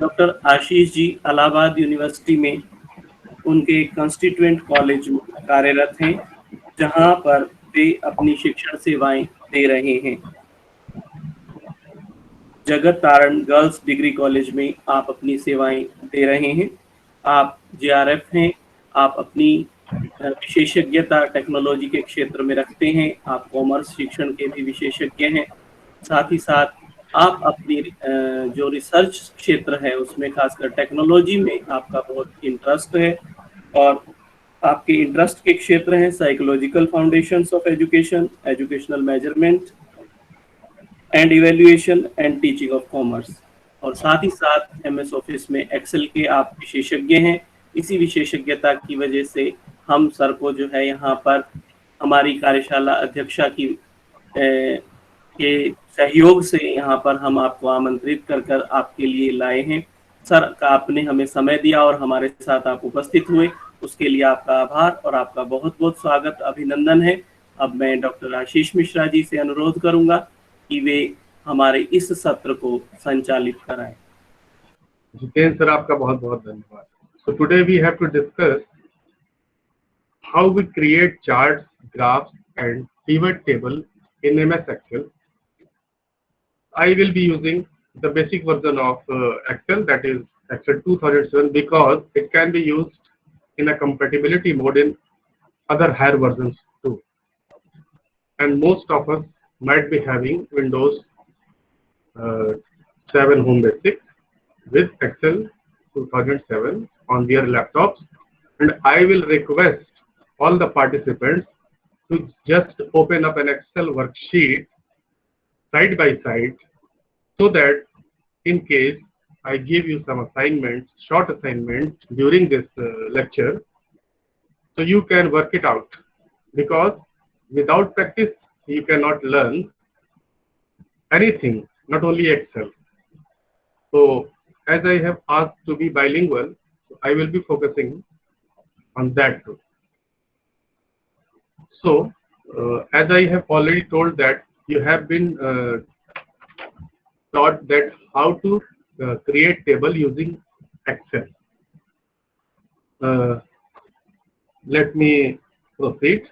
Doctor Ashish ji Allahabad university में उनके constituent college में कार्यरत हैं, जहां पर वे अपनी शिक्षण सेवाएं दे रहे हैं। जगत तारण गर्ल्स डिग्री कॉलेज में आप अपनी सेवाएं दे रहे हैं। आप जेआरएफ हैं। आप अपनी विशेषज्ञता टेक्नोलॉजी के क्षेत्र में रखते हैं। आप कॉमर्स शिक्षण के भी विशेषज्ञ हैं। साथ ही साथ आप अपनी जो रिसर्च क्षेत्र है उसमें खासकर टेक्नोलॉजी में आपका बहुत इंटरेस्ट है, और आपके इंटरेस्ट के क्षेत्र हैं psychological foundations of education, educational measurement and evaluation and teaching of commerce, और साथ ही साथ एमएस ऑफिस में एक्सेल के आप विशेषज्ञ हैं। इसी विशेषज्ञता की वजह से हम सर को जो है यहाँ पर हमारी कार्यशाला अध्यक्षा की के सहयोग से यहाँ पर हम आपको आमंत्रित कर आपके लिए लाए हैं। सर का आपने हमें समय दिया और हमारे साथ आप उपस्थित हुए, उसके लिए आपका आभार और आपका बहुत बहुत स्वागत, अभिनंदन है। अब मैं डॉक्टर आशीष मिश्रा जी से अनुरोध करूंगा कि वे हमारे इस सत्र को संचालित कराएं। जितेंद्र सर, आपका बहुत बहुत धन्यवाद। So today we have to discuss how we create charts, graphs and pivot table in MS Excel. I will be using the basic version of Excel, that is Excel 2007, because it can be used in a compatibility mode in other higher versions too. And most of us might be having Windows 7 Home Basic with Excel 2007 on their laptops, and I will request all the participants to just open up an Excel worksheet side by side, so that in case I give you some assignments, short assignments during this lecture, so you can work it out, because without practice you cannot learn anything, not only Excel. So as I have asked to be bilingual, I will be focusing on that too. So as I have already told that you have been taught that how to create table using Excel. Let me proceed.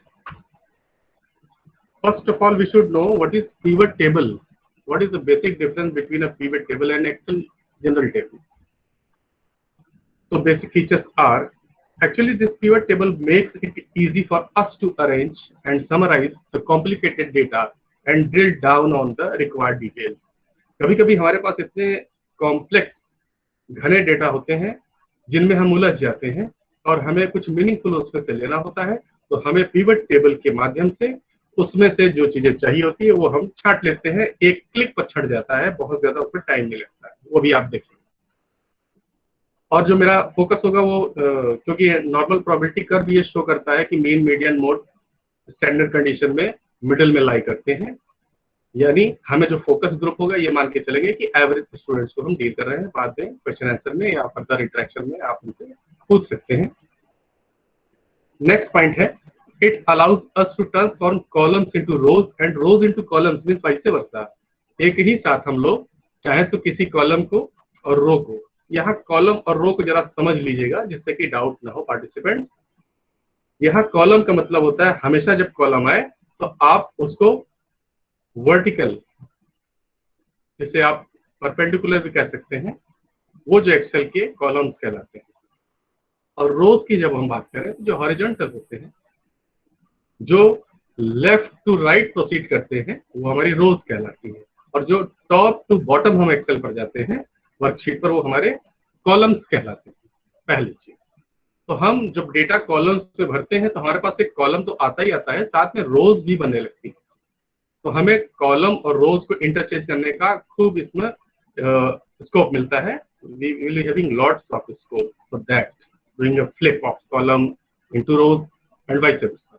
First of all, we should know what is pivot table. What is the basic difference between a pivot table and Excel general table? So basic features are, actually this pivot table makes it easy for us to arrange and summarize the complicated data and drill down on the required details. कभी कभी हमारे पास इतने complex घने data होते हैं जिनमें हम उलझ जाते हैं और हमें कुछ मीनिंगफुल उसमें से लेना होता है, तो हमें पिवट टेबल के माध्यम से उसमें से जो चीजें चाहिए होती है वो हम छांट लेते हैं, एक क्लिक पर छट जाता है, बहुत ज्यादा उसमें टाइम नहीं लगता है, वो भी आप देखेंगे। और जो मेरा फोकस होगा वो क्योंकि नॉर्मल प्रोबेबिलिटी कर्व ये शो करता है कि mean, median, mode standard condition में मिडिल में लाई करते हैं, यानी हमें जो फोकस ग्रुप होगा ये मान के चलेंगे कि एवरेज स्टूडेंट्स को हम डील कर रहे हैं। बाद में क्वेश्चन आंसर में या फर्दर इंटरेक्शन में आप उनसे पूछ सकते हैं। नेक्स्ट पॉइंट है, it allows us to transform columns into rows and rows into columns, means vice versa. एक ही साथ हम लोग चाहे तो किसी कॉलम को और रो को, यहाँ कॉलम और रो को जरा समझ लीजिएगा जिससे कि डाउट ना हो पार्टिसिपेंट। यहाँ कॉलम का मतलब होता है हमेशा जब कॉलम आए तो आप उसको वर्टिकल, जिसे आप परपेंडिकुलर भी कह सकते हैं, वो जो एक्सेल के कॉलम्स कहलाते हैं। और रोज की जब हम बात करें तो जो हॉरिजॉन्टल होते हैं, जो लेफ्ट टू राइट प्रोसीड करते हैं, वो हमारी रोज कहलाती है। और जो टॉप टू बॉटम हम एक्सेल पर जाते हैं वर्कशीट पर, वो हमारे कॉलम्स कहलाते हैं। पहली चीज तो हम जब डेटा कॉलम्स पे भरते हैं तो हमारे पास एक कॉलम तो आता ही आता है, साथ में रोज भी बनने लगती है। तो हमें कॉलम और रोज को इंटरचेंज करने का खूब इसमें स्कोप मिलता है। We will be having lots of scope for that, doing a flip of column into rows and vice versa.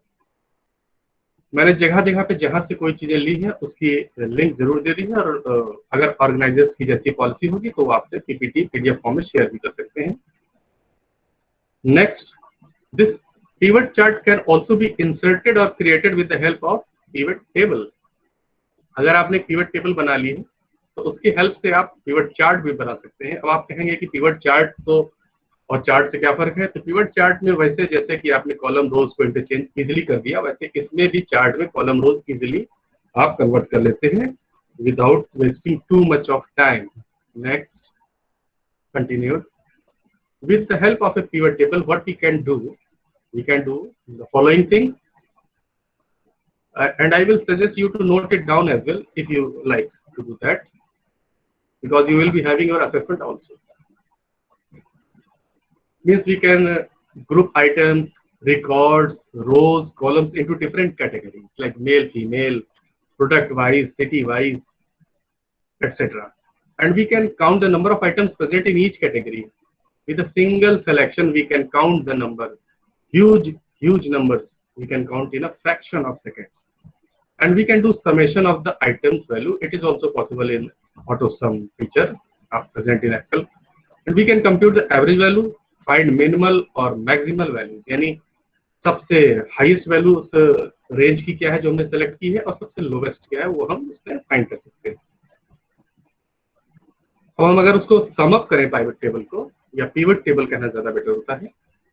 मैंने जगह जगह पे जहां से कोई चीजें ली है उसकी लिंक जरूर दे दी है, और अगर ऑर्गेनाइजर्स की जैसी पॉलिसी होगी तो वो आपसे पीपीटी पीडीएफ फॉर्म में शेयर भी कर सकते हैं। Next, this pivot chart can also be inserted or created with the help of pivot table. अगर आपने पिवट टेबल बना ली है तो उसकी हेल्प से आप पिवट चार्ट भी बना सकते हैं। अब आप कहेंगे कि पिवट चार्ट तो और चार्ट से क्या फर्क है? तो पिवट चार्ट में वैसे जैसे कि आपने कॉलम रोज को इंटरचेंज इजिली कर दिया, वैसे इसमें भी चार्ट में कॉलम रोज इजिली आप कन्वर्ट कर लेते हैं without wasting too much of time. Next, continue. With the help of a pivot table, what we can do the following thing, and I will suggest you to note it down as well if you like to do that, because you will be having your assessment also. Means we can group items, records, rows, columns into different categories like male, female, product wise, city wise, etc. And we can count the number of items present in each category. With a single selection, we can count the number, huge numbers. We can count in a fraction of seconds, and we can do summation of the items value. It is also possible in auto sum feature present in Excel, and we can compute the average value, find minimal or maximal value. यानी सबसे highest value उस range की क्या है जो हमने select की है, और सबसे लोवेस्ट क्या है वो हम इसमें फाइंड कर सकते हैं। अब हम अगर उसको सम अप करें पाइवट टेबल को, या pivot table कहना ज्यादा बेटर होता है,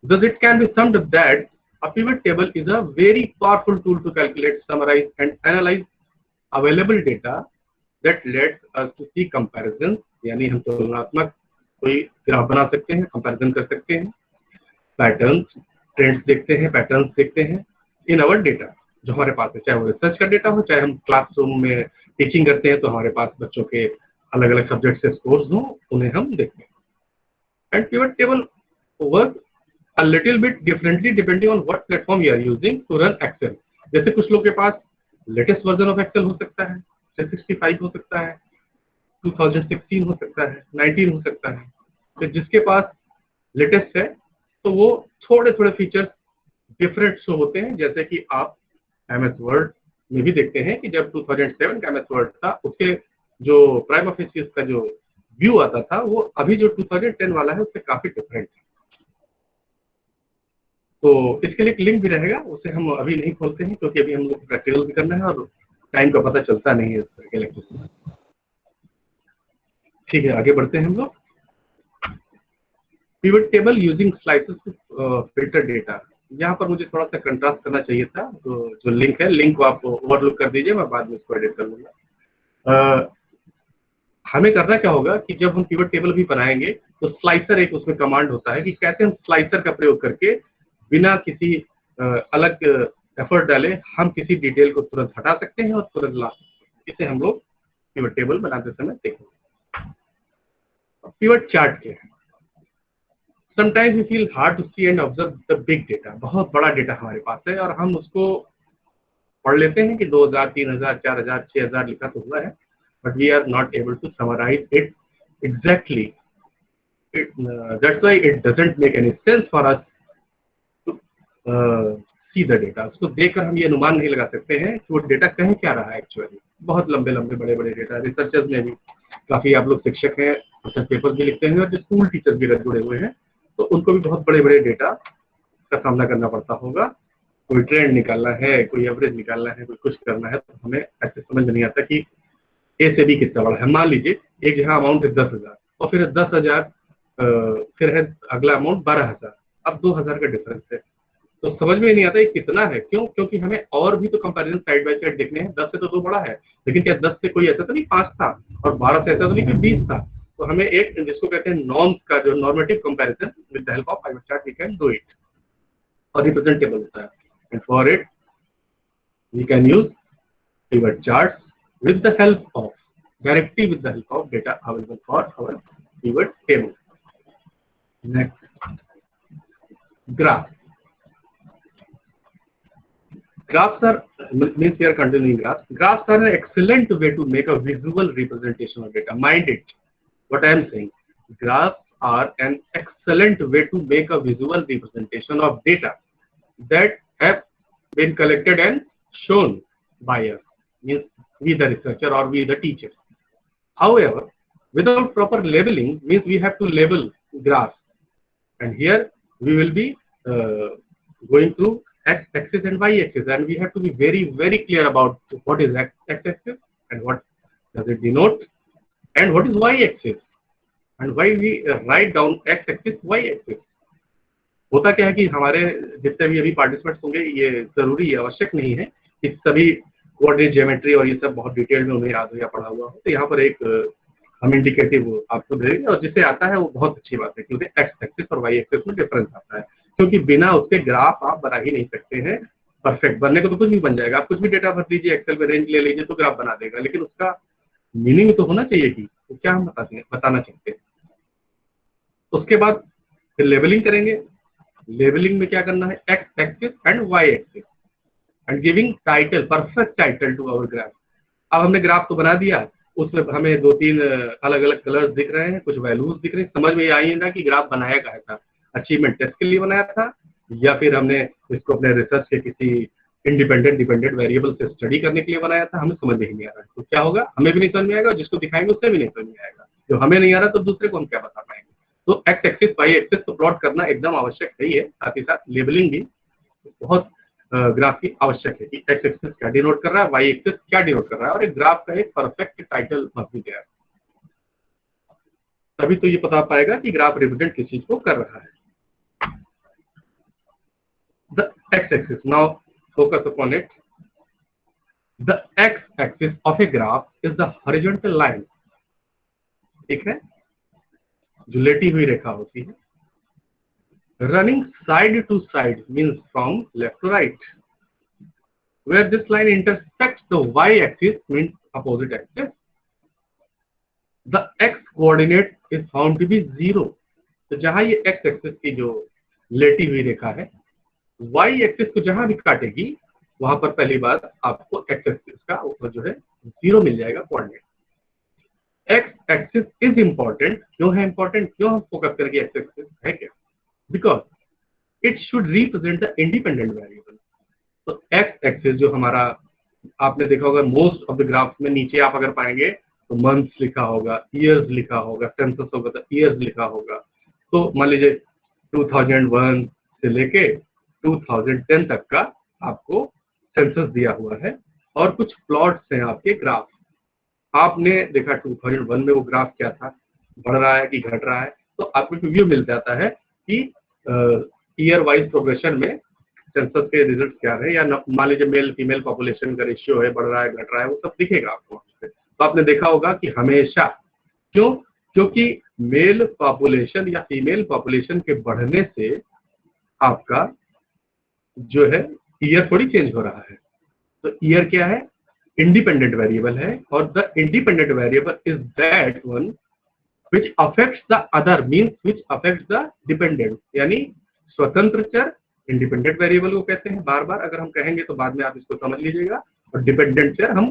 because it can be summed up that a pivot table is a very powerful tool to calculate, summarize and analyze available data that lets us to see comparisons। यानी हम तुलनात्मक कोई graph बना सकते हैं, कंपैरिजन कर सकते हैं, पैटर्न्स, ट्रेंड्स देखते हैं, पैटर्न्स देखते हैं इन आवर डेटा जो हमारे पास है, चाहे वो रिसर्च का डेटा हो, चाहे हम क्लासरूम में टीचिंग करते हैं तो हमारे पास बच्चों के अलग अलग सब्जेक्ट से स्कोर्स हों, उन्हें हम देखते हैं। And pivot table works a little bit differently depending on what platform you are using to run Excel। जैसे कुछ लोग के पास लेटेस्ट वर्जन ऑफ एक्सेल हो सकता है, 365 हो सकता है, 2016 हो सकता है, 19 हो सकता है। तो जिसके पास लेटेस्ट है तो वो थोड़े थोड़े फीचर्स डिफरेंट शो होते हैं। जैसे कि आप MS वर्ड में भी देखते हैं कि जब 2007 का MS वर्ड था, उसके जो प्राइम ऑफिस का जो व्यू आता था वो अभी जो 2010 वाला है उससे काफी डिफरेंट है। तो इसके लिए एक लिंक भी रहेगा, उसे हम अभी नहीं खोलते हैं क्योंकि अभी हम लोग प्रैक्टिकल भी करना है और टाइम का पता चलता नहीं है इस तरह के लेक्चर में। ठीक है, आगे बढ़ते हैं हम लोग। Pivot table using slices to filter data. यहाँ पर मुझे थोड़ा सा कंट्रास्ट करना चाहिए था, तो जो लिंक है, लिंक को आप ओवरलुक कर दीजिए, मैं बाद में इसको एडिट कर लूंगा। हमें करना क्या होगा कि जब हम पिवट टेबल भी बनाएंगे तो स्लाइसर एक उसमें कमांड होता है कि कैसे हम स्लाइसर का प्रयोग करके बिना किसी अलग एफर्ट डाले हम किसी डिटेल को तुरंत हटा सकते हैं और तुरंत ला सकते हैं। इसे हम लोग पिवट टेबल बनाते समय देखेंगे। पिवट चार्ट क्या है? Sometimes we feel hard to see and observe the big data. बहुत बड़ा डेटा हमारे पास है और हम उसको पढ़ लेते हैं कि 2000, 3000, 4000, 6000 लिखा तो हुआ है, but we are not able to summarize it exactly. That's why it doesn't make any sense for us to see the data। उसको देखकर हम ये अनुमान नहीं लगा सकते हैं कि वो डेटा कहीं क्या रहा है एक्चुअली। बहुत लंबे लंबे बड़े बड़े डेटा, रिसर्चर्स में भी काफी, आप लोग शिक्षक हैं, रिसर्च पेपर्स भी लिखते हैं और जो स्कूल टीचर्स भी जुड़े हुए हैं तो उनको भी बहुत बड़े बड़े डेटा का सामना करना पड़ता होगा। कोई ट्रेंड निकालना है, कोई एवरेज निकालना है, कोई कुछ करना है, तो हमें ऐसे समझ में नहीं आता कि ए से बी कितना बड़ा है। मान लीजिए एक जहाँ अमाउंट है 10,000 और फिर 10,000, फिर है अगला अमाउंट 12,000, अब 2,000 का डिफरेंस है, तो समझ में नहीं आता ये कितना है। क्यों? क्योंकि हमें और भी तो कंपैरिजन साइड बाय साइड देखने हैं। 10 से तो 2 बड़ा है, लेकिन क्या 10 से कोई ऐसा तो नहीं 5 था, और 12 से ऐसा तो नहीं कि 20 था। तो हमें एक जिसको कहते हैं नॉर्म्स का जो normative comparison with the help of pivot chart we can do it, और रिप्रेजेंटेबल होता है। And for it we can use pivot chart with the help of directly with the help of data available for our pivot table. Next, graph. Graphs are, means we are continuing graphs. Graphs are an excellent way to make a visual representation of data. Mind it, what I am saying. Graphs are an excellent way to make a visual representation of data that have been collected and shown by us. Means we the researcher or we the teacher. However, without proper labeling, means we have to label graphs, and here we will be going through x-axis and y-axis, and we have to be very clear about what is x-axis and what does it denote, and what is y-axis and why we write down x-axis, y-axis. होता क्या है कि हमारे जितने भी अभी participants होंगे, ये जरूरी है, आवश्यक नहीं है कि सभी कोऑर्डिनेट ज्योमेट्री और ये सब बहुत डिटेल में उन्हें याद हो या पढ़ा हुआ हो। तो यहाँ पर एक हम इंडिकेटिव आपको दे देंगे, और जिसे आता है वो बहुत अच्छी बात है, क्योंकि एक्स एक्सिस और वाई एक्सिस में डिफरेंस आता है, क्योंकि बिना उसके ग्राफ आप बना ही नहीं सकते हैं। परफेक्ट बनने को तो कुछ भी बन जाएगा, आप कुछ भी डेटा भर दीजिए, एक्सेल में रेंज ले लीजिए तो ग्राफ बना देगा, लेकिन उसका मीनिंग तो होना चाहिए कि तो क्या हम बताना चाहते हैं। उसके बाद फिर लेबलिंग करेंगे। लेबलिंग में क्या करना है, X axis and Y axis, and giving title, perfect title to our graph. अब हमने ग्राफ तो बना दिया, उसमें हमें 2-3 अलग अलग कलर्स दिख रहे हैं, कुछ वैल्यूज दिख रहे हैं, समझ में आई ना कि ग्राफ बनाया क्या था, अचीवमेंट टेस्ट के लिए बनाया था या फिर हमने इसको अपने रिसर्च के किसी इंडिपेंडेंट डिपेंडेंट वेरिएबल से स्टडी करने के लिए बनाया था, हमें समझ में ही नहीं आ रहा है। तो क्या होगा, हमें भी नहीं समझ में आएगा, जिसको दिखाएंगे उससे भी नहीं समझ में आएगा। जो हमें नहीं आ रहा तो दूसरे को हम क्या बता पाएंगे। तो एक्स एक्सिस वाई एक्सिस को प्लॉट करना एकदम आवश्यक है, ही है, साथ ही साथ लेबलिंग भी बहुत ग्राफ की आवश्यक है कि एक्स एक्सिस क्या डिनोट कर रहा है, वाई एक्सिस क्या डिनोट कर रहा है, और एक ग्राफ का एक perfect title must be there, तभी तो ये पता पाएगा कि ग्राफ रिप्रेजेंट किस चीज को कर रहा है। The X axis, now focus upon it. The X axis of a graph is the horizontal line, ठीक है, जो लेटी हुई रेखा होती है। Running side to side means from left to right. Where this line intersects the y-axis means opposite axis. The x-coordinate is found to be 0. तो जहां ये x-axis की जो लेटी हुई रेखा है, y-axis को जहां भी काटेगी वहां पर पहली बात आपको x-axis का जो है 0 मिल जाएगा कोऑर्डिनेट। x-axis is important, क्यों है इंपॉर्टेंट, क्यों हम फोकस करेंगे x-axis है क्या, because it should represent the independent variable. तो x एक्सिस जो हमारा आपने देखा होगा मोस्ट ऑफ द ग्राफ में, नीचे आप अगर पाएंगे तो मंथ्स लिखा होगा, ईयर्स लिखा होगा, सेंसस होगा तो ईयर्स लिखा होगा। तो मान लीजिए 2001 से लेके 2010 तक का आपको सेंसस दिया हुआ है और कुछ प्लॉट्स हैं आपके ग्राफ। आपने देखा 2001 में वो ग्राफ क्या था, बढ़ रहा है कि घट रहा है, तो आपको व्यू मिल जाता है कि ईयर वाइज प्रोग्रेशन में सेंसस के रिजल्ट क्या रहे, या मान लीजिए मेल फीमेल पॉपुलेशन का रेशियो है, बढ़ रहा है घट रहा है, वो सब दिखेगा आपको। तो आपने देखा होगा कि हमेशा, क्यों, क्योंकि मेल पॉपुलेशन या फीमेल पॉपुलेशन के बढ़ने से आपका जो है ईयर थोड़ी चेंज हो रहा है। तो ईयर क्या है, इंडिपेंडेंट वेरिएबल है, और the independent variable is that one which affects the other, means which affects the dependent, यानी स्वतंत्र चर इंडिपेंडेंट वेरिएबल को कहते हैं। बार बार अगर हम कहेंगे तो बाद में आप इसको समझ लीजिएगा। और डिपेंडेंट चर हम,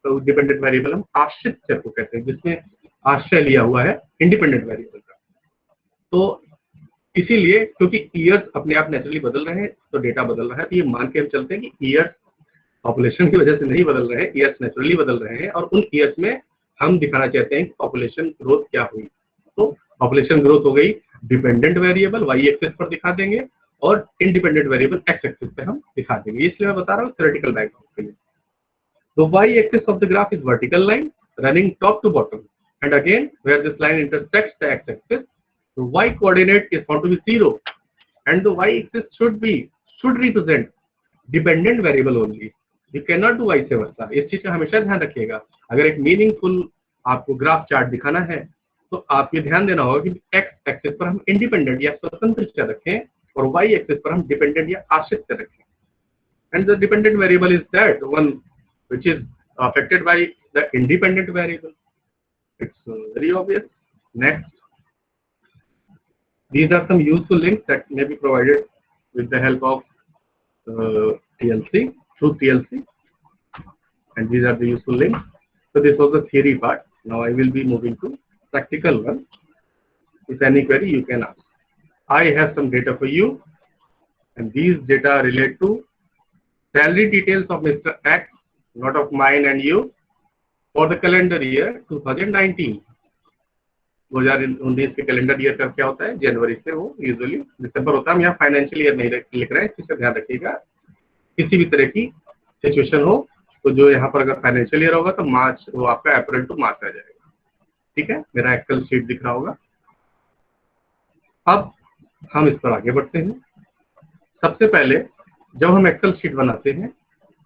तो डिपेंडेंट वेरिएबल हम आश्रित चर को कहते हैं, जिसमें आश्रय लिया हुआ है इंडिपेंडेंट वेरिएबल का। तो इसीलिए क्योंकि ईयर्स अपने आप नेचुरली बदल रहे हैं तो डेटा बदल रहा है, तो ये मान के हम चलते हैं कि ईयर्स पॉपुलेशन की वजह से नहीं बदल रहे हैं, ईयर्स नेचुरली बदल रहे हैं, और उन ईयर्स में हम दिखाना चाहते हैं कि पॉपुलेशन ग्रोथ क्या हुई। तो पॉपुलेशन ग्रोथ हो गई, डिपेंडेंट वेरिएबल वाई एक्सिस पर दिखा देंगे और इंडिपेंडेंट वेरिएबल एक्स एक्सिस पे हम दिखा देंगे। इसलिए मैं बता रहा हूँ थ्योरेटिकल बैकग्राउंड के लिए। तो Y axis of the graph is vertical line running top to bottom, and again where this line intersects the X axis, the y coordinate is found to be 0, and the y axis should represent dependent variable only. You cannot do vice versa. इस चीज का हमेशा ध्यान रखिएगा। अगर एक meaningful आपको graph chart दिखाना है तो आप ये ध्यान देना होगा कि एक्स एक्सिस पर हम इंडिपेंडेंट या स्वतंत्र चर रखें और वाई एक्सिस पर हम डिपेंडेंट या आश्रित चर रखें। And the dependent variable is that one which is affected by the independent variable. It's very obvious. Next, these are some useful links that may be provided with the help of TLC, through TLC, and these are the useful links. So this was the theory part. Now I will be moving to practical one. If any query you can ask. I have some data for you, and these data relate to salary details of Mr. X, not of mine and you, for the calendar year 2019. 2019 के calendar year का क्या होता है, जनवरी से वो usually दिसंबर होता है। हम यहाँ फाइनेंशियल ईयर नहीं लिख रहे हैं, इसका ध्यान रखिएगा। किसी भी तरह की सिचुएशन हो तो जो यहाँ पर अगर फाइनेंशियल ईयर होगा तो मार्च, वो आपका अप्रैल टू मार्च आ जाएगा। ठीक है, मेरा एक्सेल शीट दिख रहा होगा। अब हम इस पर आगे बढ़ते हैं। सबसे पहले जब हम एक्सेल शीट बनाते हैं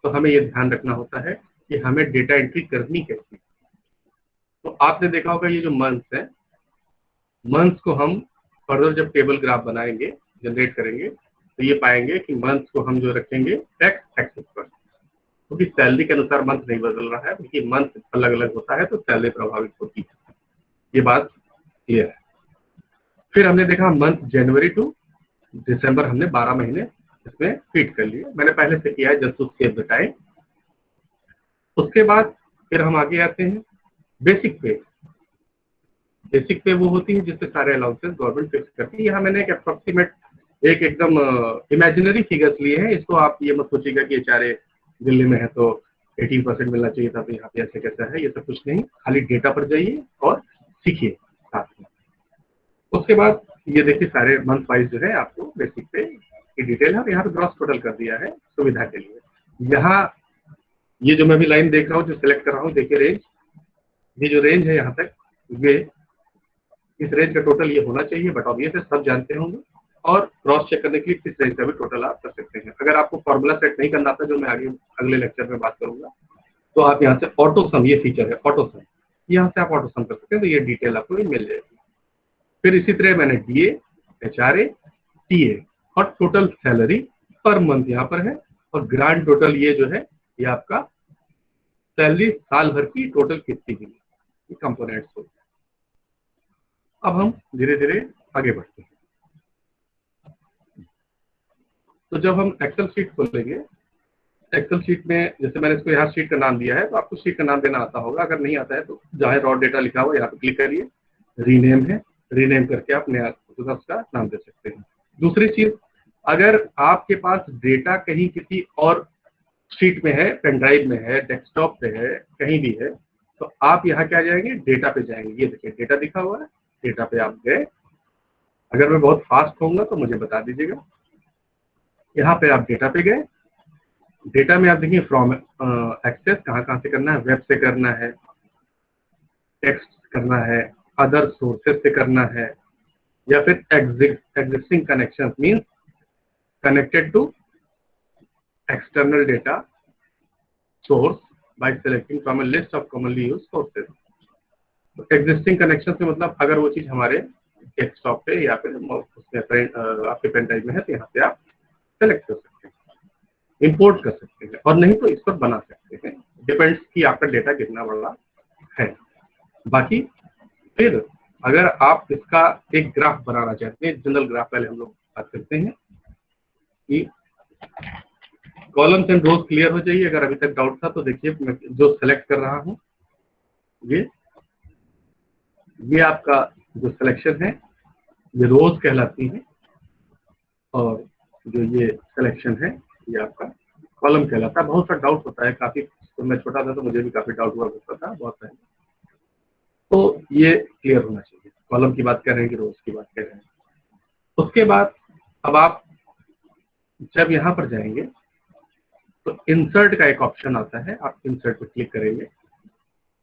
तो हमें यह ध्यान रखना होता है कि हमें डेटा एंट्री करनी कैसी। तो आपने देखा होगा ये जो मंथ्स है, मंथ्स को हम फर्दर जब टेबल ग्राफ बनाएंगे, जनरेट करेंगे, तो ये पाएंगे कि मंथ्स को हम जो रखेंगे एक्स एक्सिस पर, क्योंकि सैलरी के अनुसार मंथ नहीं बदल रहा है, क्योंकि मंथ अलग अलग होता है तो सैलरी प्रभावित होती है। ये बात क्लियर है। फिर हमने देखा मंथ जनवरी टू दिसंबर, हमने 12 महीने इसमें फीड कर लिए, मैंने पहले से किया है, जस्ट उसके बताए। उसके बाद फिर हम आगे आते हैं बेसिक पे। बेसिक पे वो होती है जिससे सारे अलाउंसेस गवर्नमेंट फिक्स करती है। यहाँ मैंने एक अप्रोक्सीमेट एक एकदम इमेजिनरी फिगर्स लिए हैं। इसको आप ये मत सोचिएगा कि बेचारे दिल्ली में है तो 18% मिलना चाहिए था तो यहाँ पे ऐसे कैसा है, ये सब कुछ नहीं, खाली डेटा पर जाइए और सीखिए साथ में। उसके बाद ये देखिए सारे मंथ वाइज जो है आपको बेसिक पे की डिटेल है, यहाँ पे ग्रॉस टोटल कर दिया है सुविधा के लिए। यहाँ ये जो मैं भी लाइन देख रहा हूँ, जो सिलेक्ट कर रहा हूँ, देखिए रेंज, ये जो रेंज है यहाँ तक, ये इस रेंज का टोटल ये होना चाहिए, बट ऑब्वियसली सब जानते होंगे। और क्रॉस चेक करने के लिए किस रेंज का भी टोटल आप कर सकते हैं। अगर आपको फॉर्मूला सेट नहीं करना था, जो मैं आगे अगले लेक्चर में बात करूंगा, तो आप यहाँ से ऑटो सम, ये फीचर है ऑटो सम, यहाँ से आप ऑटो सम कर सकते हैं, तो ये डिटेल आपको मिल जाएगी। फिर इसी तरह मैंने DA, HRA, TA और टोटल सैलरी पर मंथ यहाँ पर है, और ग्रांड टोटल ये जो है ये आपका सैलरी साल भर की टोटल कितनी हुई, ये कंपोनेंट्स होते हैं। अब हम धीरे धीरे आगे बढ़ते हैं। तो जब हम एक्सेल शीट खोलेंगे, एक्सेल शीट में जैसे मैंने इसको यहाँ शीट का नाम दिया है, तो आपको शीट का नाम देना आता होगा। अगर नहीं आता है तो जहाँ रॉ डेटा लिखा हुआ यहाँ पे क्लिक करिए, रीनेम है, रीनेम करके आप नया उसका नाम दे सकते हैं। दूसरी चीज, अगर आपके पास डेटा कहीं किसी और शीट में है, पेन ड्राइव में है, डेस्कटॉप पे है, कहीं भी है, तो आप यहाँ क्या जाएंगे, डेटा पे जाएंगे। ये देखिए डेटा दिखा हुआ है, डेटा पे आप गए। अगर मैं बहुत फास्ट होऊंगा तो मुझे बता दीजिएगा। यहाँ पे आप डेटा पे गए, डेटा में आप देखिए फ्रॉम एक्सेस कहाँ से करना है, वेब से करना है, टेक्स्ट करना है, अदर सोर्सेस से करना है, या फिर existing connection means connected to external data source by selecting from a list of commonly used sources. तो एग्जिस्टिंग कनेक्शन से मतलब अगर वो चीज हमारे डेस्कटॉप पे या फिर आपके पेन ड्राइव में है, तो यहाँ से आप सेलेक्ट कर सकते हैं, इंपोर्ट कर सकते हैं, और नहीं तो इस पर बना सकते हैं, डिपेंड्स कि आपका डेटा कितना बड़ा है। बाकी फिर अगर आप इसका एक ग्राफ बनाना चाहते हैं, जनरल ग्राफ, पहले हम लोग बात करते हैं कि कॉलम्स एंड रोज क्लियर हो जाइए। अगर अभी तक डाउट था तो देखिए मैं जो सेलेक्ट कर रहा हूँ, ये आपका जो सिलेक्शन है ये रोज कहलाती है, और जो ये सिलेक्शन है ये आपका कॉलम कहलाता है। बहुत सा डाउट होता है, काफी, तो मैं छोटा था तो मुझे भी काफी डाउट हुआ करता था बहुत पहले, तो ये क्लियर होना चाहिए। कॉलम की बात कर रहे हैं कि रोज की बात कर रहे हैं। उसके बाद अब आप जब यहाँ पर जाएंगे तो इंसर्ट का एक ऑप्शन आता है, आप इंसर्ट पर क्लिक करेंगे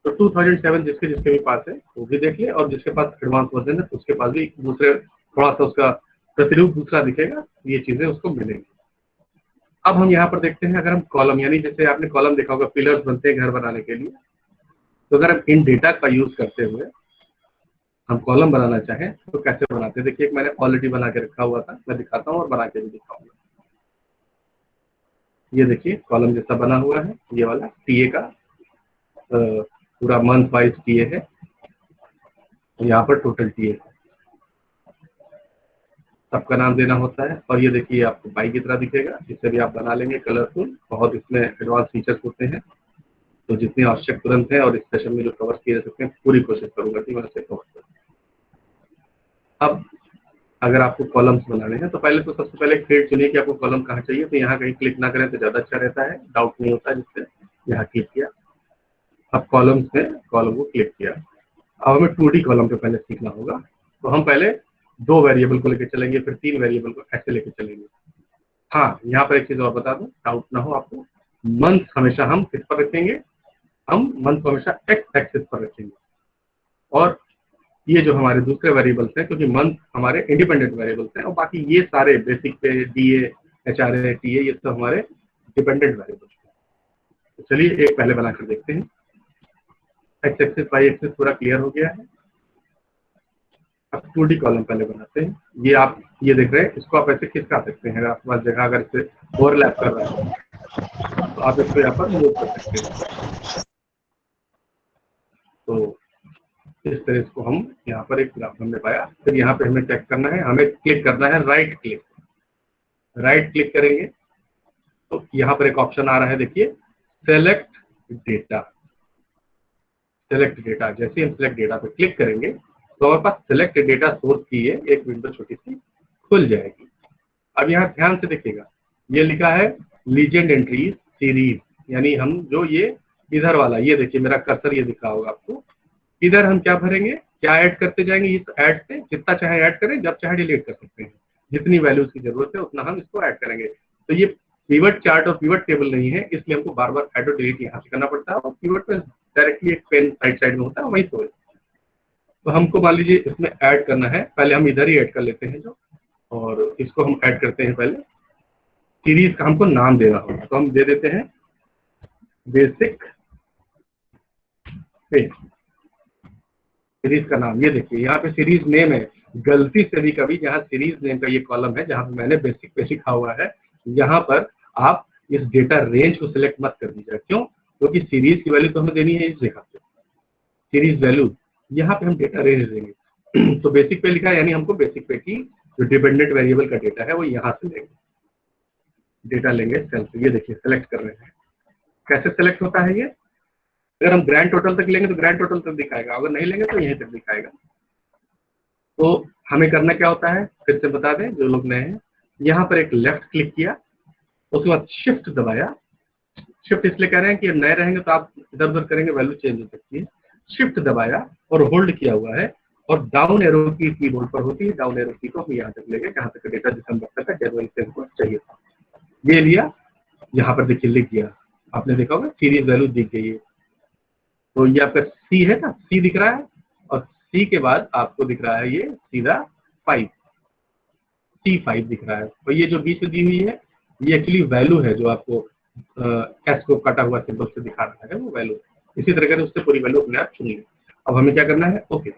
तो 2007 जिसके भी पास है वो भी देख ले, और जिसके पास एडवांस वर्जन है उसके पास भी दूसरे थोड़ा सा उसका प्रतिरूप दूसरा दिखेगा, ये चीजें उसको मिलेंगी। अब हम यहाँ पर देखते हैं, अगर हम कॉलम, यानी जैसे आपने कॉलम देखा होगा, पिलर्स बनते हैं घर बनाने के लिए, तो अगर हम इन डेटा का यूज करते हुए हम कॉलम बनाना चाहें तो कैसे बनाते हैं, देखिए एक मैंने ऑलरेडी बना के रखा हुआ था, मैं दिखाता हूँ और बना के भी दिखाऊंगा। ये देखिए कॉलम जैसा बना हुआ है, ये वाला टीए का पूरा मंथ वाइज टीए है, यहाँ पर टोटल टीए है, सबका नाम देना होता है। और ये देखिए आपको पाई की तरह दिखेगा, इससे भी आप बना लेंगे कलरफुल, बहुत इसमें एडवांस फीचर्स होते हैं, तो जितने आवश्यक तुरंत है और इस सेशन में जो कवर किए जा सकते हैं पूरी कोशिश करूंगा कि मैं उसे कवर करूँ। अब अगर आपको कॉलम्स बनाने हैं तो पहले तो सबसे पहले फील्ड चुनिए कि आपको कॉलम कहाँ चाहिए, तो यहाँ कहीं क्लिक ना करें तो ज्यादा अच्छा रहता है, डाउट नहीं होता है, जिससे यहाँ क्लिक किया। अब कॉलम्स में कॉलम को क्लिक किया। अब हमें 2D कॉलम पे पहले सीखना होगा, तो हम पहले 2 वेरिएबल को लेकर चलेंगे, फिर 3 वेरिएबल को ऐसे लेकर चलेंगे। हाँ, यहाँ पर एक चीज और बता दूं, डाउट ना हो आपको, मंथ हमेशा हम किस पर रखेंगे, हम मंथ को हमेशा एक्स एक्सिस पर रखेंगे। और ये जो हमारे दूसरे वेरिएबल्स हैं, क्योंकि मंथ हमारे इंडिपेंडेंट वेरिएबल्स हैं, और बाकी ये सारे बेसिक पे, डीए, एचआरए, टीए, ये सब हमारे डिपेंडेंट वेरिएबल्स हैं। तो चलिए एक पहले बनाकर देखते हैं। एक्स एक्सिस वाई एक्सिस पूरा क्लियर हो गया है। अब 2D कॉलम पहले बनाते हैं। ये आप ये देख रहे हैं, इसको आप ऐसे खिसका सकते हैं। अगर आपके पास जगह अगर इसे ओवरलैप कर रहा है तो आप इसको यहाँ पर मूव कर सकते हैं। तो इस तरह इसको हम यहाँ पर एक ग्राफ हमने पाया। फिर यहाँ पे हमें चेक करना है, हमें क्लिक करना है, राइट क्लिक करेंगे तो यहाँ पर एक ऑप्शन आ रहा है, देखिए सेलेक्ट डेटा। जैसे हम सेलेक्ट डेटा पे क्लिक करेंगे तो हमारे पास सेलेक्ट डेटा सोर्स की ये एक विंडो छोटी सी खुल जाएगी। अब यहाँ ध्यान से देखिएगा, ये लिखा है लीजेंड एंट्रीज सीरीज, यानी हम जो ये इधर वाला, ये देखिए मेरा कर्सर ये दिखा होगा आपको, इधर हम क्या भरेंगे, क्या ऐड करते जाएंगे। इस ऐड से जितना चाहे ऐड करें, जब चाहे डिलीट कर सकते हैं, जितनी वैल्यूज की जरूरत है उतना हम इसको ऐड करेंगे। तो ये पिवट चार्ट और पिवट टेबल नहीं है, इसलिए हमको बार बार ऐड और डिलीट यहाँ से करना पड़ता है, और पिवट में डायरेक्टली एक पेन साइड में होता है, वहीं तो हमको मान लीजिए इसमें ऐड करना है, पहले हम इधर ही ऐड कर लेते हैं जो, और इसको हम ऐड करते हैं। पहले सीरीज का हमको नाम देना होगा, तो हम दे देते हैं बेसिक पे। सीरीज का नाम ये देखिए, यहाँ पे सीरीज नेम है। गलती से भी कभी जहाँ सीरीज नेम का ये कॉलम है, जहाँ पे मैंने बेसिक पे लिखा हुआ है, यहाँ पर आप इस डेटा रेंज को सिलेक्ट मत कर दीजिए। क्यों? क्योंकि सीरीज की वैल्यू तो हमें देनी है इस जगह पे, सीरीज वैल्यू, यहाँ पे हम डेटा रेंज देंगे। तो बेसिक पे लिखा है, यानी हमको बेसिक पे की जो डिपेंडेंट वेरिएबल का डेटा है वो यहाँ से लेंगे, डेटा लेंगे सेल से। ये देखिए सेलेक्ट कर रहे हैं। कैसे सेलेक्ट होता है ये? अगर हम ग्रैंड टोटल तक लेंगे तो ग्रैंड टोटल तक दिखाएगा, अगर नहीं लेंगे तो यहीं तक दिखाएगा। तो हमें करना क्या होता है, फिर से बता दें जो लोग नए हैं, यहाँ पर एक लेफ्ट क्लिक किया, उसके बाद शिफ्ट दबाया। शिफ्ट इसलिए कह रहे हैं कि नए रहेंगे तो आप इधर उधर करेंगे, वैल्यू चेंज हो सकती है। शिफ्ट दबाया और होल्ड किया हुआ है, और डाउन एरो की कीबोर्ड पर होती है, डाउन एरो की को हम यहाँ तक लेंगे जहाँ तक डेटा दिसंबर तक का जनवरी से हमको चाहिए था। ये लिया, यहाँ पर देखिए लिख गया, आपने देखा होगा सीरीज वैल्यू दिख गई है। तो ये आपका सी है ना, सी दिख रहा है, और सी के बाद आपको दिख रहा है ये सीधा 5, C5 दिख रहा है। और ये जो बीच में दी हुई है ये एक्चुअली वैल्यू है, जो आपको एस को कटा हुआ सिंबल से दिखा रहा है वो वैल्यू। इसी तरह से उससे पूरी वैल्यू अपने आप चुनिए। अब हमें क्या करना है, ओके।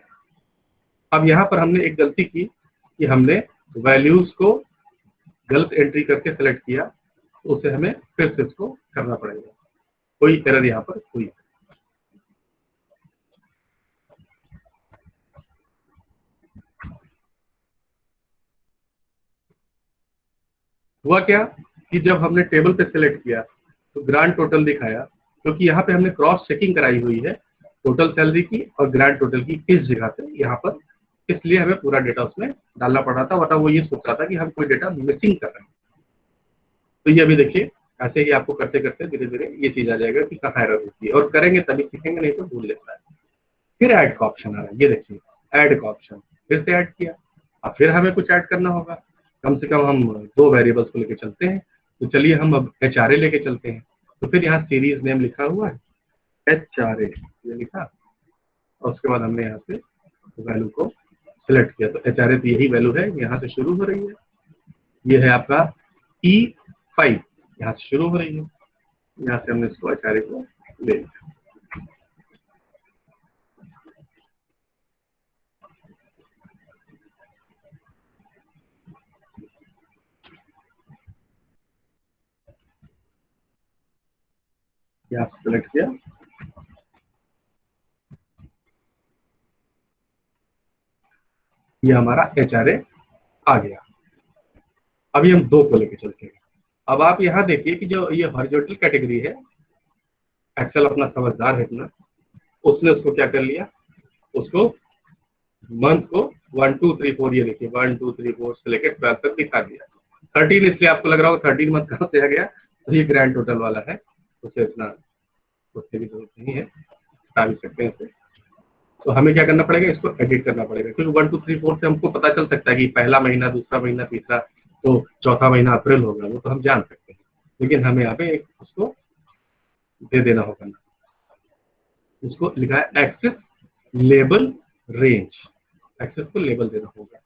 अब यहाँ पर हमने एक गलती की कि हमने वैल्यूज को गलत एंट्री करके सेलेक्ट किया, तो उसे हमें फिर से इसको करना पड़ेगा। कोई एरर यहाँ पर हुई। हुआ क्या कि जब हमने टेबल पे सेलेक्ट किया तो ग्रांड टोटल दिखाया, क्योंकि यहाँ पे हमने क्रॉस चेकिंग कराई हुई है टोटल सैलरी की और ग्रांड टोटल की इस जगह पे यहाँ पर, इसलिए हमें पूरा डेटा उसमें डालना पड़ रहा था, वरना वो ये सोच रहा था कि हम कोई डेटा मिसिंग कर रहे हैं। तो ये अभी देखिए, ऐसे ही आपको करते करते धीरे धीरे ये चीज आ जाएगा कि कहाँ एरर होती है, और करेंगे तभी सीखेंगे, नहीं तो भूल जाता है। फिर ऐड का ऑप्शन आ रहा है, ये देखिए ऐड का ऑप्शन, फिर से ऐड किया। अब फिर हमें कुछ ऐड करना होगा, कम से कम हम 2 वेरिएबल्स को लेके चलते हैं। तो चलिए हम अब एचआरए लेके चलते हैं। तो फिर यहाँ सीरीज नेम लिखा हुआ है एचआरए, ये लिखा, और उसके बाद हमने यहाँ से वैल्यू को सिलेक्ट किया। तो एचआरए तो यही वैल्यू है, यहाँ से शुरू हो रही है। ये है आपका E5, यहाँ से शुरू हो रही है, यहाँ से हमने इसको एचआरए को ले लिया। यहाँ से सिलेक्ट किया, ये हमारा एचआरए आ गया। अभी हम 2 को लेके चलते हैं। अब आप यहाँ देखिए कि जो ये हॉरिजॉन्टल कैटेगरी है, एक्सेल अपना समझदार है इतना, उसने उसको क्या कर लिया, उसको मंथ को 1 2 3 4, ये देखिए 1 2 3 4 से लेकर 12 तक दिखा दिया। 13 इसलिए आपको लग रहा होगा 13 मंथ कहाँ से आ गया, तो ये ग्रैंड टोटल वाला है, उसे इतना सोचने की जरूरत नहीं है, हटा भी सकते हैं इसे। तो हमें क्या करना पड़ेगा, इसको एडिट करना पड़ेगा, क्योंकि 1 2 3 4 से हमको पता चल सकता है कि पहला महीना, दूसरा महीना, तीसरा, तो चौथा महीना अप्रैल होगा, वो तो हम जान सकते हैं। लेकिन हमें यहाँ पे उसको दे देना होगा ना, उसको लिखा है एक्सिस लेबल रेंज, एक्सेस को लेबल देना होगा।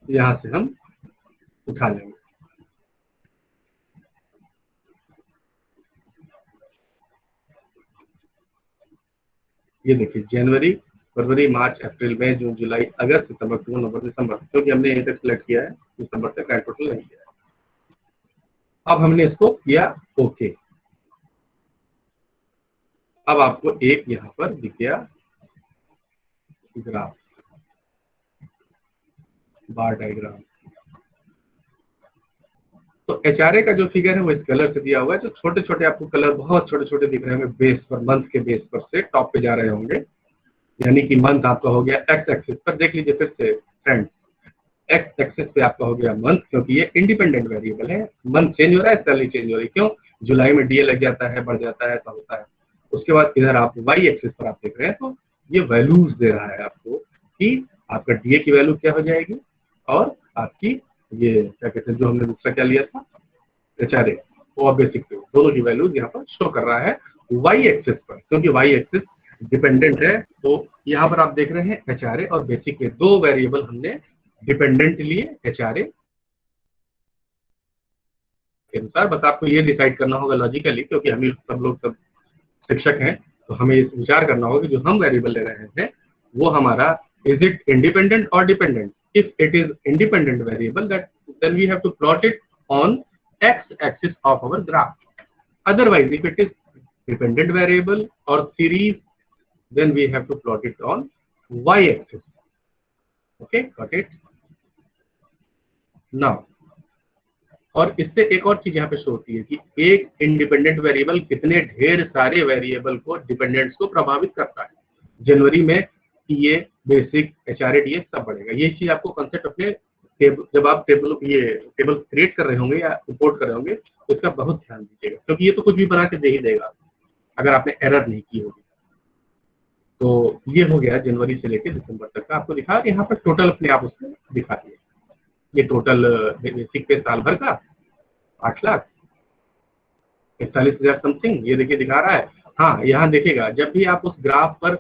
यहां से हम उठा लेंगे। ये देखिए जनवरी, फरवरी, मार्च, अप्रैल, मई, जून, जुलाई, अगस्त, सितंबर, अक्टूबर, नवंबर, दिसंबर, क्योंकि हमने यहीं तक सिलेक्ट किया है, दिसंबर तक का टोटल नहीं किया है। अब हमने इसको किया ओके। अब आपको एक यहाँ पर दिख गया ग्राफ, बार डायग्राम। तो एचआरए का जो फिगर है वो इस कलर से दिया हुआ है। जो छोटे छोटे आपको कलर बहुत छोटे छोटे दिख रहे होंगे, बेस पर, मंथ के बेस पर से टॉप पे जा रहे होंगे, यानी कि मंथ आपका हो गया एक्स एक्सिस पर। देख लीजिए फिर से फ्रेंड, एक्स एक्सिस पे आपका हो गया मंथ, क्योंकि ये इंडिपेंडेंट वेरिएबल है। मंथ चेंज हो रहा है, सैलरी चेंज हो रही है। क्यों? जुलाई में डीए लग जाता है, बढ़ जाता है, ऐसा होता है। उसके बाद इधर आप वाई एक्सिस पर आप देख रहे हैं, तो ये वैल्यूज दे रहा है आपको कि आपका डीए की वैल्यू क्या हो जाएगी और आपकी ये क्या कहते हैं, जो हमने दूसरा क्या लिया था एचआरए और बेसिक पे, दोनों की वैल्यूज यहाँ पर शो कर रहा है वाई एक्सिस पर, क्योंकि वाई एक्सिस डिपेंडेंट है। तो यहाँ पर आप देख रहे हैं एचआरए और बेसिक के दो वेरिएबल हमने डिपेंडेंट लिए एचआरए के अनुसार। बस आपको ये डिसाइड करना होगा लॉजिकली, क्योंकि हम सब लोग सब शिक्षक हैं, तो हमें विचार करना होगा कि जो हम वेरिएबल ले रहे हैं वो हमारा इज इट इंडिपेंडेंट और dependent. If it is independent variable that then we have to plot it on x axis of our graph. Otherwise, if it is dependent variable or series, then we have to plot it on y axis. Okay, got it? Now, और इससे एक और चीज यहाँ पे show होती है कि एक इंडिपेंडेंट वेरिएबल कितने ढेर सारे वेरिएबल को, डिपेंडेंट्स को प्रभावित करता है। जनवरी में ये बेसिक एचआरए डीए सब बढ़ेगा। ये चीज आपको कंसेप्ट अपने जब आप टेबल क्रिएट कर रहे होंगे या रिपोर्ट कर रहे होंगे तो इसका बहुत ध्यान दीजिएगा, क्योंकि ये तो कुछ भी बना के दे ही देगा अगर आपने एरर नहीं की होगी। तो ये हो गया जनवरी से लेकर दिसंबर तक का आपको दिखा। यहाँ पर टोटल अपने आप उसमें दिखा दिए। ये टोटल बेसिक पे साल भर का 8,41,000 समथिंग, ये देखिए दिखा रहा है। हाँ, यहाँ देखिएगा जब भी आप उस ग्राफ पर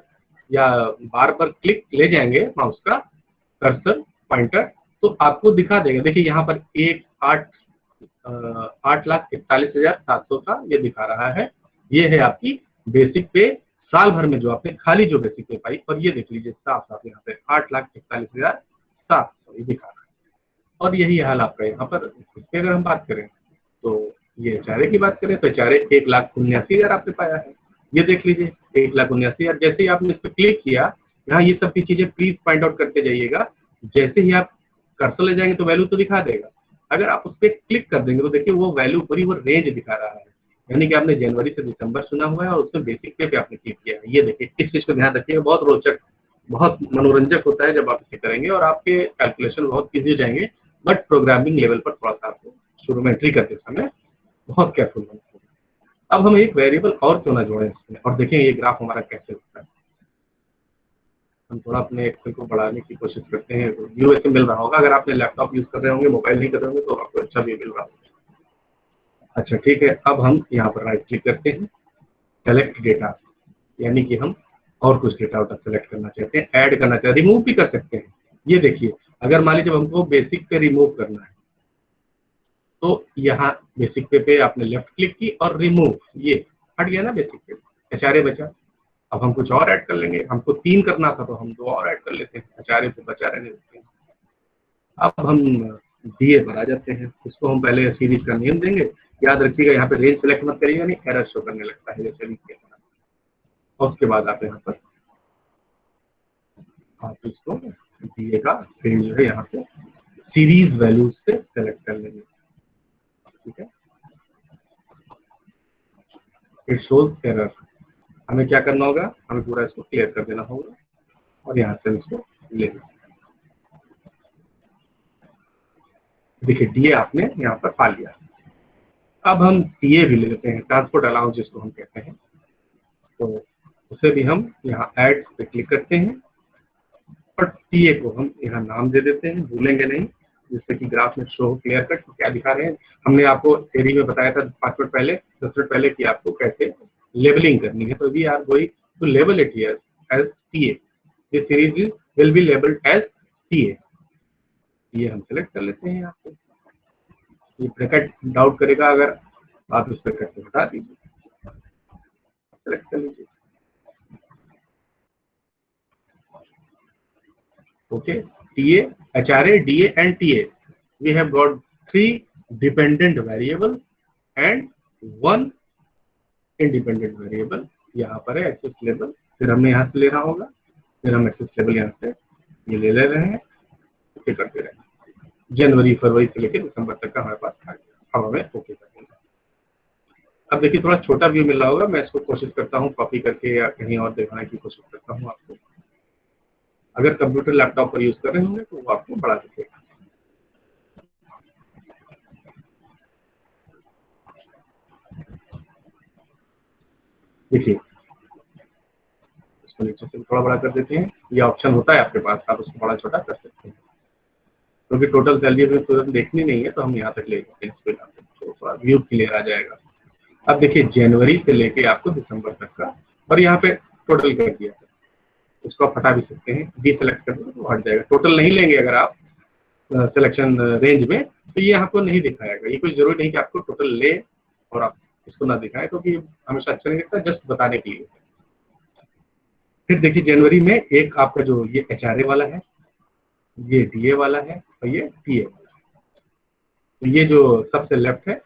या बार पर क्लिक ले जाएंगे माउस का कर्सर पॉइंटर, तो आपको दिखा देगा। देखिए यहाँ पर 8,41,700 का ये दिखा रहा है। ये है आपकी बेसिक पे साल भर में जो आपने खाली जो बेसिक पे पाई। और ये देख लीजिए साफ साफ यहाँ पे 8,41,700 ये दिखा रहा है। और यही हाल आपका यहाँ पर इसके अगर हम बात करें तो ये एचआरए की बात करें तो एचआरए 1,79,000 आपने पाया है। ये देख लीजिए 1,79,000। जैसे ही आपने इस पर क्लिक किया, यहाँ ये सब की चीजें प्लीज पॉइंट आउट करते जाइएगा। जैसे ही आप कर्सर ले जाएंगे तो वैल्यू तो दिखा देगा। अगर आप उस पर क्लिक कर देंगे तो देखिए वो वैल्यू पूरी वो रेंज दिखा रहा है, यानी कि आपने जनवरी से दिसंबर सुना हुआ है और उसमें बेसिक पे आपने क्लिक किया है। ये देखिए, इस चीज को ध्यान रखिएगा, बहुत रोचक, बहुत मनोरंजक होता है जब आप इसे करेंगे और आपके कैलकुलेशन बहुत ईजी हो जाएंगे। बट प्रोग्रामिंग लेवल पर थोड़ा सा आपको शुरू में एंट्री करते समय बहुत केयरफुल होना होगा। अब हम एक वेरिएबल और क्यों ना जोड़ें इसमें और देखें ये ग्राफ हमारा कैसे होता है। हम थोड़ा अपने एक्सेल को बढ़ाने की कोशिश करते हैं। व्यू ऐसे मिल रहा होगा, अगर आपने लैपटॉप यूज कर रहे होंगे, मोबाइल नहीं कर रहे होंगे तो आपको अच्छा व्यू मिल रहा होगा। अच्छा ठीक है, अब हम यहाँ पर राइट क्लिक करते हैं, सेलेक्ट डेटा, यानी कि हम और कुछ डेटा उठा सेलेक्ट करना चाहते हैं, ऐड करना चाहते हैं, रिमूव भी कर सकते हैं। ये देखिए, अगर मान लीजिए हमको बेसिक पे रिमूव करना है तो यहाँ बेसिक पे आपने लेफ्ट क्लिक की और रिमूव, ये हट गया ना बेसिक पे, एचआरए बचा। अब हम कुछ और ऐड कर लेंगे, हमको 3 करना था तो हम 2 और ऐड कर लेते हैं, एचआरए से बचा रहने देते हैं। अब हम डीए पर आ जाते हैं, इसको हम पहले सीरीज का नेम देंगे। याद रखिएगा यहाँ पे रेंज सेलेक्ट मत करिएगा, नहीं एरर शो करने लगता है जैसे भी। और उसके बाद आप यहाँ पर आप इसको डीए का रेंज जो है यहाँ पे सीरीज वैल्यूज से सेलेक्ट कर लेंगे। ठीक है, इट शोज एरर। हमें क्या करना होगा, हमें पूरा इसको क्लियर कर देना होगा और यहाँ से इसको ले लेना। देखिए डीए आपने यहाँ पर पा लिया। अब हम टीए भी ले लेते हैं, ट्रांसपोर्ट अलाउंस जिसको हम कहते हैं, तो उसे भी हम यहाँ ऐड पे क्लिक करते हैं और टीए को हम यहाँ नाम दे देते हैं, भूलेंगे नहीं, जिससे कि ग्राफ में शो क्लियर कट क्या दिखा रहे हैं। हमने आपको थ्योरी में बताया था 5 मिनट पहले 10 मिनट पहले कि आपको कैसे लेबलिंग करनी है, तो we are going to label it here as TA। This series will be labelled as TA। ये हम सेलेक्ट कर लेते हैं यहाँ पे। ये ब्रैकेट डाउट करेगा, अगर आप इस ब्रैकेट को हटा दीजिए, सेलेक्ट कर लीजिए। Okay, TA, HRA, DA and TA. We have got 3 dependent variable and 1 independent variable। यहाँ पर है एक्सेस लेवल, फिर हमें यहाँ से लेना होगा, फिर हम एक्सेस लेवल यहाँ से ये ले रहे हैं, ओके करते रहे। जनवरी फरवरी से लेकर दिसंबर तक का हमारे पास आ गया। अब हमें ओके करना है। अब देखिए थोड़ा छोटा व्यू मिल रहा होगा, मैं इसको कोशिश करता हूँ कॉपी करके या कहीं और दिखाने की कोशिश करता हूँ आपको। अगर कंप्यूटर लैपटॉप पर यूज कर रहे होंगे तो वो आपको बड़ा दिखेगा। देखिए इसको नीचे से थोड़ा बड़ा कर देते हैं, ये ऑप्शन होता है आपके पास, आप उसको बड़ा छोटा कर सकते हैं। क्योंकि टोटल सैलरी में तुरंत देखनी नहीं है तो हम यहाँ तक ले लेते हैं, तो थोड़ा व्यू क्लियर आ जाएगा। अब देखिए जनवरी से लेके आपको दिसंबर तक का, और यहाँ पे टोटल कर दिया है, उसको आप हटा भी सकते हैं, डीसेलेक्ट कर दो तो हट जाएगा। टोटल नहीं लेंगे अगर आप सिलेक्शन रेंज में तो ये आपको नहीं दिखाएगा। ये कोई जरूरी नहीं कि आपको टोटल ले और आप इसको ना दिखाए, क्योंकि हमेशा अच्छा नहीं लगता, जस्ट बताने के लिए। फिर देखिए जनवरी में एक आपका जो ये HRA वाला है, ये DA वाला है और ये TA। तो ये जो सबसे लेफ्ट है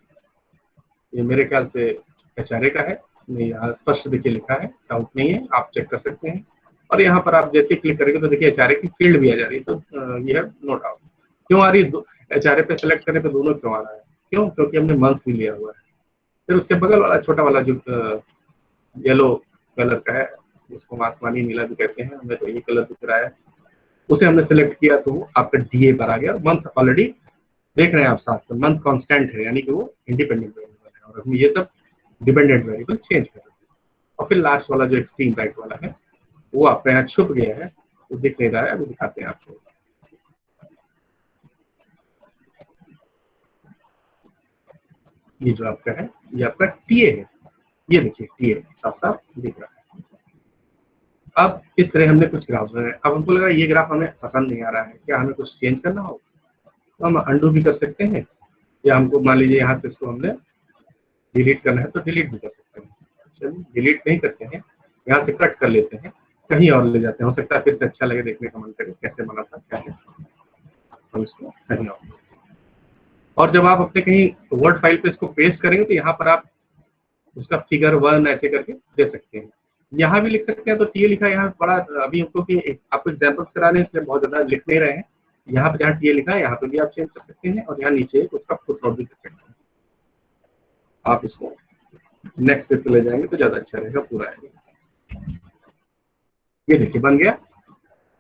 ये मेरे ख्याल से HRA का है, नहीं यहाँ स्पष्ट देखिए लिखा है, डाउट नहीं है, आप चेक कर सकते हैं। और यहाँ पर आप जैसे क्लिक करेंगे तो देखिए HRA की फील्ड भी आ जा रही है, तो ये है नो डाउट। क्यों आ रही है HRA पे सेलेक्ट करने पे दोनों क्यों आ रहा है? क्यों? क्योंकि हमने मंथ भी लिया हुआ है। फिर उसके बगल वाला छोटा वाला जो येलो कलर का है, जिसको आसमानी नीला भी कहते हैं, हमें तो ये कलर दिख रहा है, उसे हमने सेलेक्ट किया तो वो आपका DA पर आ गया। मंथ ऑलरेडी देख रहे हैं आप साथ में, मंथ कांस्टेंट है, यानी कि वो इंडिपेंडेंट वेरिएबल है, और हम ये सब डिपेंडेंट वेरिएबल चेंज कर रहे हैं। और फिर लास्ट वाला जो एक्सट्रीम राइट वाला है वो आपके यहाँ छुप गया है, वो दिख नहीं रहा है, अभी दिखाते हैं आपको। ये जो आपका है ये आपका TA है, ये देखिए TA साफ साफ दिख रहा है। अब इस तरह हमने कुछ ग्राफ बनाए। अब हमको लगा ये ग्राफ हमें पसंद नहीं आ रहा है, क्या हमें कुछ चेंज करना हो तो हम अंडू भी कर सकते हैं, या हमको मान लीजिए यहाँ से इसको हमने डिलीट करना है तो डिलीट भी कर सकते हैं। चलिए डिलीट नहीं करते हैं, यहाँ से कट कर लेते हैं, कहीं और ले जाते हैं, हो सकता है फिर से अच्छा लगे, देखने का मन करे कैसे बना था क्या है, हम इसको कहीं और जब आप अपने कहीं वर्ड फाइल पे इसको पेस्ट करेंगे तो यहाँ पर आप उसका फिगर 1 ऐसे करके दे सकते हैं। यहाँ भी लिख सकते हैं, तो TA लिखा है यहाँ बड़ा, अभी हमको कि आपको एग्जाम्पल्स कराने इसलिए बहुत ज्यादा लिख नहीं रहे हैं। यहाँ पे जहाँ TA लिखा है यहाँ पे भी आप चेंज कर सकते हैं, और यहाँ नीचे उसका फुटनोट भी कर सकते हैं। आप इसको नेक्स्ट पे चले जाएंगे तो ज्यादा अच्छा रहेगा, पूरा आएगा। ये देखिए बन गया।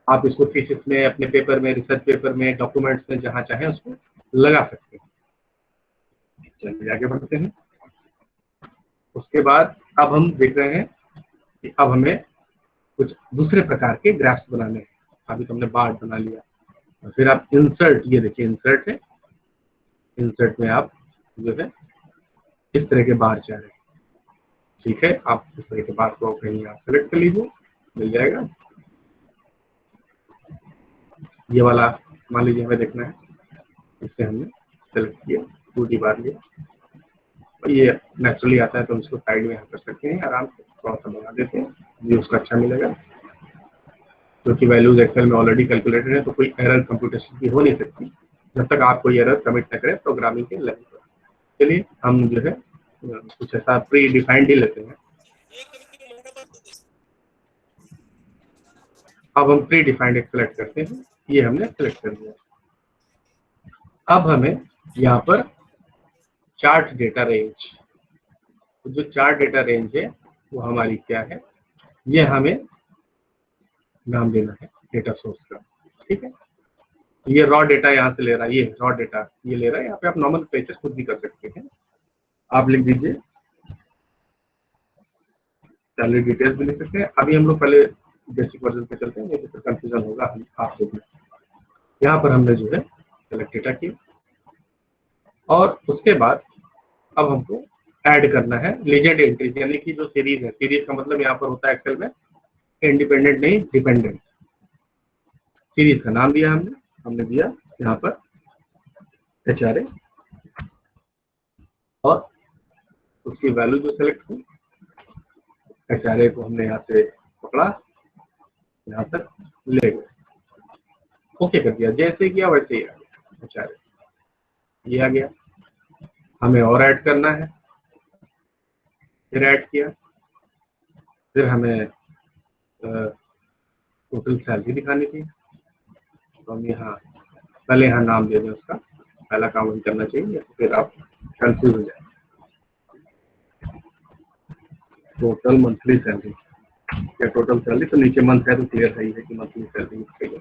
आप इसको थीसिस में, अपने पेपर में, रिसर्च पेपर में, डॉक्यूमेंट्स में, जहाँ चाहे उसको लगा सकते हैं। चलिए आगे बढ़ते हैं। उसके बाद अब हम देख रहे हैं कि अब हमें कुछ दूसरे प्रकार के ग्राफ्स बनाने हैं। अभी तो हमने बार बना लिया, फिर आप इंसर्ट, ये देखिए इंसर्ट है, इंसर्ट में आप जो है इस तरह के बार चाह रहे हैं, ठीक है। आप इस तरह के बार को कहीं आप सेलेक्ट कर लीजिए, मिल जाएगा। ये वाला मान लीजिए हमें देखना है, इससे हमने सेलेक्ट किया, 2D बार लिया, और ये नेचुरली आता है तो हम इसको साइड में कर सकते हैं, आराम से थोड़ा सा बना देते हैं, ये उसका अच्छा मिलेगा। क्योंकि वैल्यूज एक्सेल में ऑलरेडी कैलकुलेटेड है तो कोई एरर कंप्यूटेशन की हो नहीं सकती जब तक आप कोई एरर कमिट न करें प्रोग्रामिंग के लेवल पर। चलिए हम जो है कुछ ऐसा प्री डिफाइंड ही लेते हैं। अब हम प्री डिफाइंड एक सेलेक्ट करते हैं, ये हमने सेलेक्ट कर दिया। अब हमें यहाँ पर चार्ट डेटा रेंज, तो जो चार्ट डेटा रेंज है वो हमारी क्या है, ये हमें नाम देना है डेटा सोर्स का, ठीक है। ये रॉ डेटा यहाँ से ले रहा है, ये रॉ डेटा ये ले रहा है। यहाँ पे आप नॉर्मल पेजेस खुद भी कर सकते हैं, आप लिख दीजिए सैलरी डिटेल्स भी लिख सकते हैं। अभी हम लोग पहले बेसिक वर्जन पे चलते हैं, नहीं तो कंफ्यूजन होगा आप लोग में। यहाँ पर हमने जो है सेलेक्ट डेटा किया, और उसके बाद अब हमको ऐड करना है लीजेंड एंट्रीज, यानी कि जो सीरीज है, सीरीज का मतलब यहाँ पर होता है एक्सेल में इंडिपेंडेंट नहीं डिपेंडेंट। सीरीज का नाम दिया हमने दिया यहाँ पर HRA और उसकी वैल्यू जो सेलेक्ट हुई, HRA को हमने यहाँ से पकड़ा, यहाँ तक ले गए, ओके कर दिया, जैसे किया वैसे ही आ गया HRA, ये आ गया। हमें और ऐड करना है, फिर ऐड किया, फिर हमें टोटल सैलरी दिखानी थी, तो हम यहाँ पहले यहाँ नाम दे दें उसका, पहला काम वही करना चाहिए, तो फिर आप कंफ्यूज हो जाए। टोटल मंथली सैलरी या टोटल सैलरी, तो नीचे मंथ है तो क्लियर है कि मंथली सैलरी चाहिए।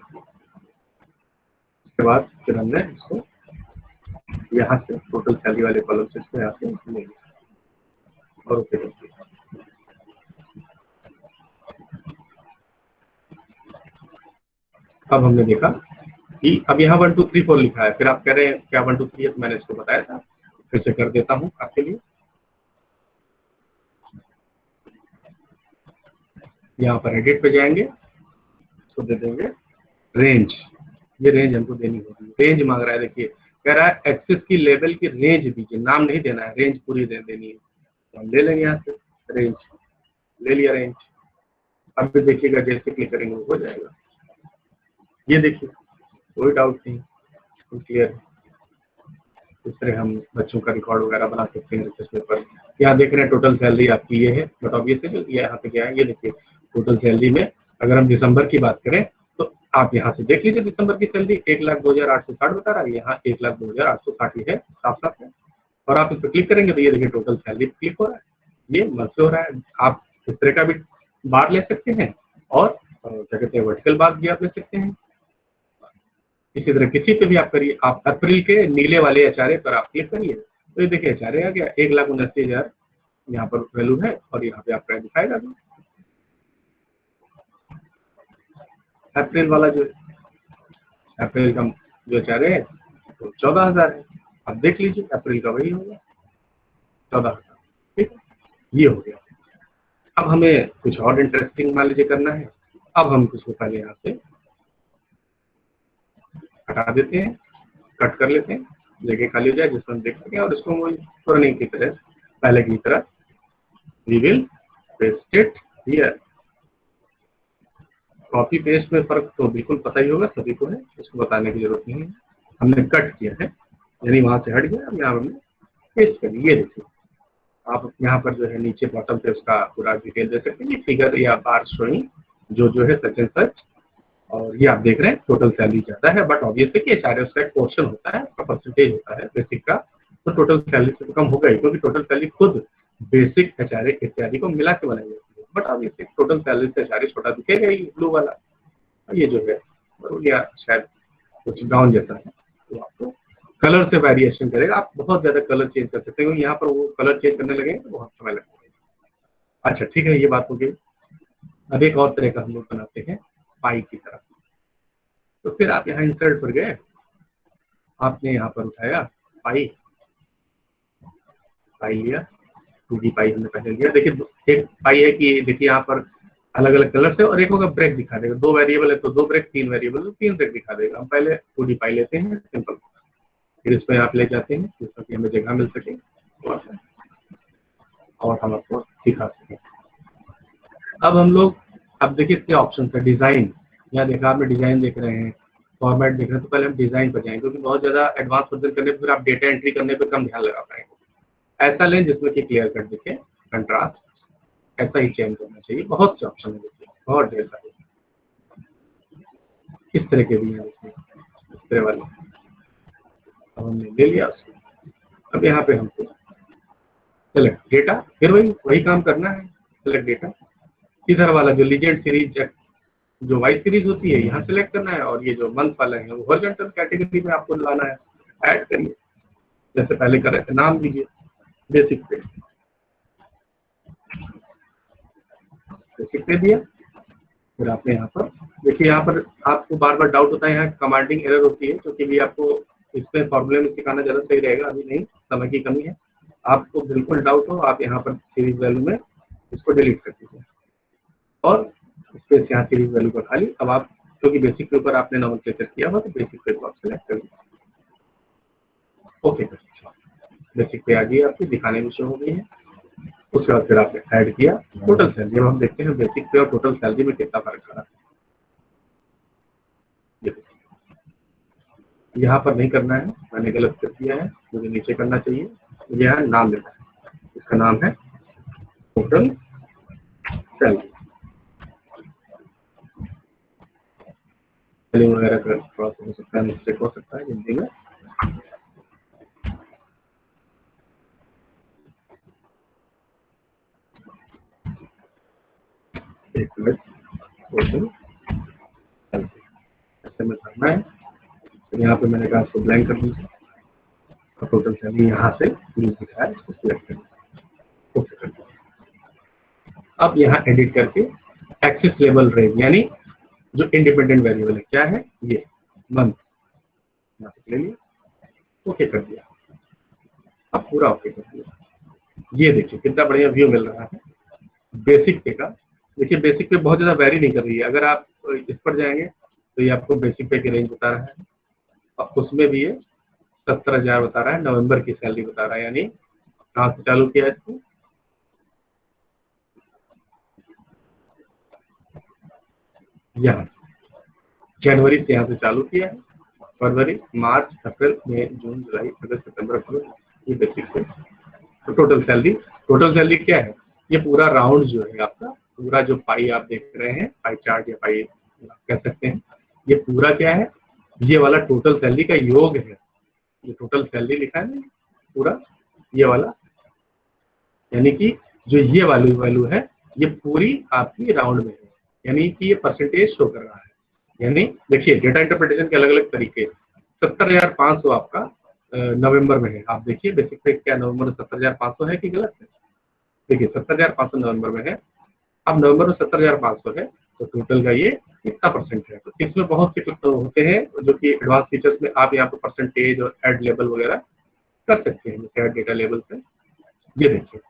उसके बाद फिर हमने इसको यहाँ से टोटल सैलरी वाले कॉलम से इसको यहाँ से ले लिया और ओके कर दिया। अब हमने देखा कि अब यहाँ 1 2 3 4 लिखा है, फिर आप कह रहे हैं क्या 1 2 3 है, तो मैंने इसको बताया था, फिर से कर देता हूँ आपके लिए। यहाँ पर एडिट पे जाएंगे, इसको दे देंगे रेंज, ये रेंज हमको देनी होगी, रेंज मांग रहा है, देखिए कह रहा है एक्सेस की लेवल की रेंज दीजिए, नाम नहीं देना है, रेंज पूरी देनी है, तो हम ले लेंगे यहाँ से रेंज, ले लिया रेंज। अब भी देखिएगा जैसे क्लिक करेंगे हो जाएगा, ये देखिए कोई डाउट नहीं, क्लियर है। इस तरह हम बच्चों का रिकॉर्ड वगैरह बना सकते हैं रिसर्च पेपर। यहाँ देख रहे हैं टोटल सैलरी आपकी ये है, बट ऑब्वियसली जो यहाँ पे क्या है, ये देखिए टोटल सैलरी में अगर हम दिसंबर की बात करें तो आप यहाँ से देख लीजिए दिसंबर की सैलरी 1,02,860 बता रहा है, यहाँ 1,02,860 ही है, साफ साफ है। और आप इस पर क्लिक करेंगे तो ये देखिए टोटल सैलरी क्लिक हो रहा है, ये मंथ से हो रहा है। आप इस तरह का भी बार ले सकते हैं और क्या कहते हैं वर्टिकल बार भी आप ले सकते हैं। इसी तरह किसी पे भी आप करिए, आप अप्रैल के नीले वाले HRA पर आप क्लिक करिए तो ये देखिए HRA आ गया, 1,79,000 यहाँ पर वैल्यू है और यहाँ पे आपका दिखाएगा भी अप्रैल वाला जो अप्रैल का जो HRA है तो 14,000 है। आप देख लीजिए अप्रैल का वही होगा 14,000, ठीक है, ये हो गया। अब हमें कुछ और इंटरेस्टिंग मान लीजिए करना है, अब हम इसको पहले यहाँ से हटा देते हैं, कट कर लेते हैं, जगह खाली हो जाए जिसमें हम देख सकें, और इसको पुराने की तरह पहले की तरह we will paste it here. Copy paste में फर्क तो बिल्कुल पता ही होगा सभी को है, इसको बताने की जरूरत नहीं है। हमने कट किया है यानी वहां से हट गया, अब यहाँ हमने पेस्ट कर दिया। ये देखिए आप यहाँ पर जो है नीचे बॉटम पे उसका पूरा डिटेल दे सकते हैं, फिगर या बार शोइंग जो है सच एंड सच। और ये आप देख रहे हैं टोटल सैलरी ज्यादा है, बट ऑब्वियसली कि HRA उसका एक पोर्शन होता है, उसका परसेंटेज होता है बेसिक का, तो टोटल सैलरी से तो कम होगा ही, क्योंकि टोटल सैलरी खुद बेसिक HRA इत्यादि को मिला के बनाई जाती है। बट ऑब्वियसली टोटल सैलरी से HRA छोटा दिखेगा ही ब्लू वाला, ये जो है या शायद कुछ डाउन जैसा है, तो आपको कलर से वेरिएशन करेगा। आप बहुत ज्यादा कलर चेंज कर सकते हो, यहाँ पर वो कलर चेंज करने लगे तो बहुत समय लगेगा। अच्छा ठीक है, ये बात हो गई। अब एक और तरह का हम लोग बनाते हैं पाई की तरह। तो फिर आप यहाँ इंसर्ट पर गए, आपने यहाँ पर उठाया पाई लिया, 2D पाई हमने पहले लिया। देखिए एक पाई है कि देखिए यहाँ पर अलग अलग कलर से, और एक होगा ब्रेक दिखा देगा, 2 वेरिएबल है तो 2 ब्रेक, 3 वेरिएबल तो 3 ब्रेक दिखा देगा। हम पहले 2D पाई लेते हैं सिंपल, फिर इसमें आप ले जाते हैं जिससे कि हमें जगह मिल सके और हम आपको दिखा सकें। अब हम लोग अब देखिए क्या ऑप्शन है, डिजाइन। यहाँ देखा आपने डिजाइन देख रहे हैं, फॉर्मेट देख रहे हैं, तो पहले हम डिजाइन पर जाएंगे, क्योंकि बहुत ज्यादा एडवांस वर्जन करने पर आप डेटा एंट्री करने पर कम ध्यान लगा पाएंगे। ऐसा लें जिसमें कि क्लियर कट दिखे, कंट्रास्ट, ऐसा ही चेंज करना चाहिए। बहुत से ऑप्शन है देखिए, बहुत ढेर सारे, इस तरह के भी हैं इसमें, इस तरह वाले। अब हमने ले लिया उसको, अब यहाँ पे हमको सेलेक्ट डेटा, फिर वही काम करना है, सेलेक्ट डेटा। इधर वाला जो लीजेंड सीरीज जो वाइज सीरीज होती है यहाँ सेलेक्ट करना है, और ये जो मंथ वाला है वो हॉरिजॉन्टल कैटेगरी में आपको लाना है। ऐड करिए जैसे पहले कर रहे थे, नाम दीजिए बेसिक पे दिया। फिर आपने यहाँ पर देखिए, यहाँ पर आपको बार बार डाउट होता है, यहाँ कमांडिंग एरर होती है, क्योंकि भी आपको इसमें फॉर्मूले में सिखाना ज्यादा सही रहेगा, अभी नहीं, समय की कमी है। आपको बिल्कुल डाउट हो, आप यहाँ पर सीरीज वैल्यू में इसको डिलीट कर दीजिए और स्पेस यहाँ सीरीज वैल्यू पर खाली। अब आप क्योंकि बेसिक के ऊपर आपने नोमेनक्लेचर किया हुआ तो बेसिक पे को आप सिलेक्ट कर दीजिए। ओके, बेसिक पे आ गई, आपकी दिखाने में शो हो गई है। उसके बाद फिर आपने ऐड किया टोटल सैलरी। अब हम देखते हैं बेसिक पे और टोटल सैलरी में कितना फर्क आ रहा है। यहाँ पर नहीं करना है, मैंने गलत कर दिया है, मुझे नीचे करना चाहिए। यह नाम देना है, इसका नाम है टोटल सैलरी। स्पेलिंग वगैरह का थोड़ा सा हो सकता है, मिस्टेक हो सकता है हिंदी में। एक मिनट, टोटल सैलरी ऐसे में करना है। तो यहाँ पे मैंने कहा इसको ब्लैंक कर दीजिए और टोटल सैलरी यहाँ से दिखा है, इसको सिलेक्ट कर दीजिए। ओके कर दीजिए। अब यहाँ एडिट करके एक्सिस लेवल रेंज यानी जो इंडिपेंडेंट वेरिएबल है क्या है, ये मंथ यहाँ पे ले लिया, ओके कर दिया। अब पूरा ओके कर दिया। ये देखिए कितना बढ़िया व्यू मिल रहा है बेसिक पे का। देखिए बेसिक पे बहुत ज्यादा वेरी नहीं कर रही है। अगर आप इस पर जाएंगे तो ये आपको बेसिक पे की रेंज बता रहा है और उसमें भी ये 70,000 बता रहा है, नवंबर की सैलरी बता रहा है। यानी कहाँ से चालू किया है इसको, यहाँ जनवरी से यहाँ से चालू किया है, फरवरी, मार्च, अप्रैल, मई, जून, जुलाई, अगस्त, सितंबर, अक्टूबर, ये बेसिक पे। तो टोटल सैलरी क्या है, ये पूरा राउंड जो है आपका, पूरा जो पाई आप देख रहे हैं, पाई चार्ट या पाई कह सकते हैं, ये पूरा क्या है, ये वाला टोटल सैलरी का योग है। ये टोटल सैलरी लिखा है पूरा, ये वाला, यानी कि जो ये वाली वैल्यू है ये पूरी आपकी राउंड में है, यानी कि ये परसेंटेज शो कर रहा है। यानी देखिए डेटा इंटरप्रिटेशन के अलग अलग तरीके। 70,500 आपका नवंबर में है। आप देखिए बेसिक पे क्या नवंबर में 70,500 है कि गलत है। देखिए 70,500 नवंबर में है। अब नवंबर में 70,500 है तो टोटल का ये कितना परसेंट है। तो इसमें बहुत से कुछ होते हैं जो कि एडवांस फीचर्स में आप यहाँ पे परसेंटेज और एड लेवल वगैरह कर सकते हैं, जैसे डेटा लेवल से। ये देखिए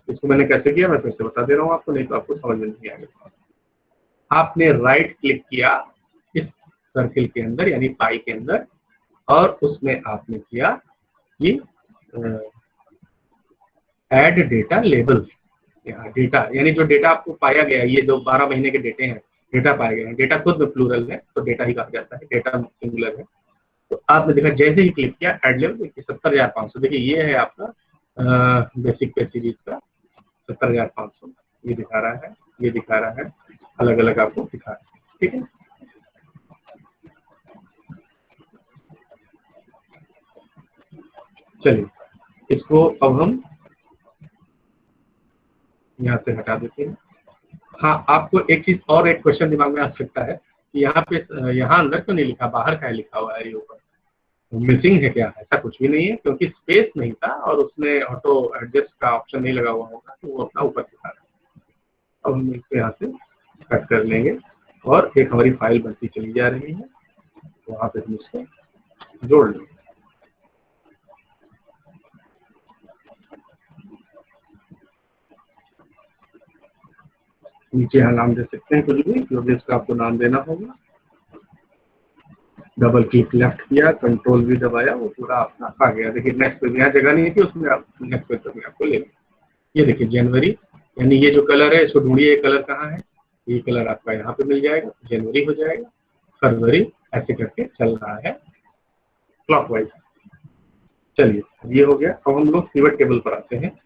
इसको मैंने कैसे किया, मैं फिर से बता दे रहा हूँ आपको, नहीं तो आपको समझ में नहीं आएगा। आपने राइट क्लिक किया इस सर्किल के अंदर यानी पाई के अंदर और उसमें आपने किया कि ऐड डेटा लेबल। डेटा यानी जो डेटा आपको पाया गया, ये जो 12 महीने के डेटे हैं, डेटा पाए गए हैं, डेटा खुद में प्लूरल है तो डेटा ही कहा जाता है, डेटा सिंगुलर है। तो आपने देखा जैसे ही क्लिक किया ऐड लेवल, देखिए 70,500, देखिए ये है आपका बेसिक पे सीरीज का 70,500 ये दिखा रहा है, ये दिखा रहा है, अलग अलग आपको दिखा रहा है। ठीक है, चलिए इसको अब हम यहाँ से हटा देते हैं। हाँ, आपको एक चीज और, एक क्वेश्चन दिमाग में आ सकता है कि यहाँ पे यहाँ अंदर क्यों नहीं लिखा, बाहर का लिखा हुआ है, ये ऊपर मिसिंग है क्या। ऐसा कुछ भी नहीं है क्योंकि स्पेस नहीं था और उसमें ऑटो एडजस्ट का ऑप्शन नहीं लगा हुआ होगा तो वो अपना ऊपर दिखा रहा है। अब हम इसको यहाँ से कट कर लेंगे और एक हमारी फाइल बनती चली जा रही है, वहां पे हम इसको जोड़ लेंगे। नीचे यहाँ नाम दे सकते हैं कुछ भी, जो भी इसका आपको नाम देना होगा। डबल क्लिक लेफ्ट किया, कंट्रोल भी दबाया, वो पूरा अपना आ गया। देखिए नेक्स्ट पे यहाँ जगह नहीं थी, उसमें आप नेक्स्ट पे तक आपको ले। ये देखिए जनवरी, यानी ये जो कलर है इसको ढूंढिए, ये कलर कहाँ है, ये कलर आपका यहाँ पे मिल जाएगा, जनवरी हो जाएगा, फरवरी, ऐसे करके चल रहा है क्लॉकवाइज। चलिए ये हो गया। अब हम लोग पिवट टेबल पर आते हैं।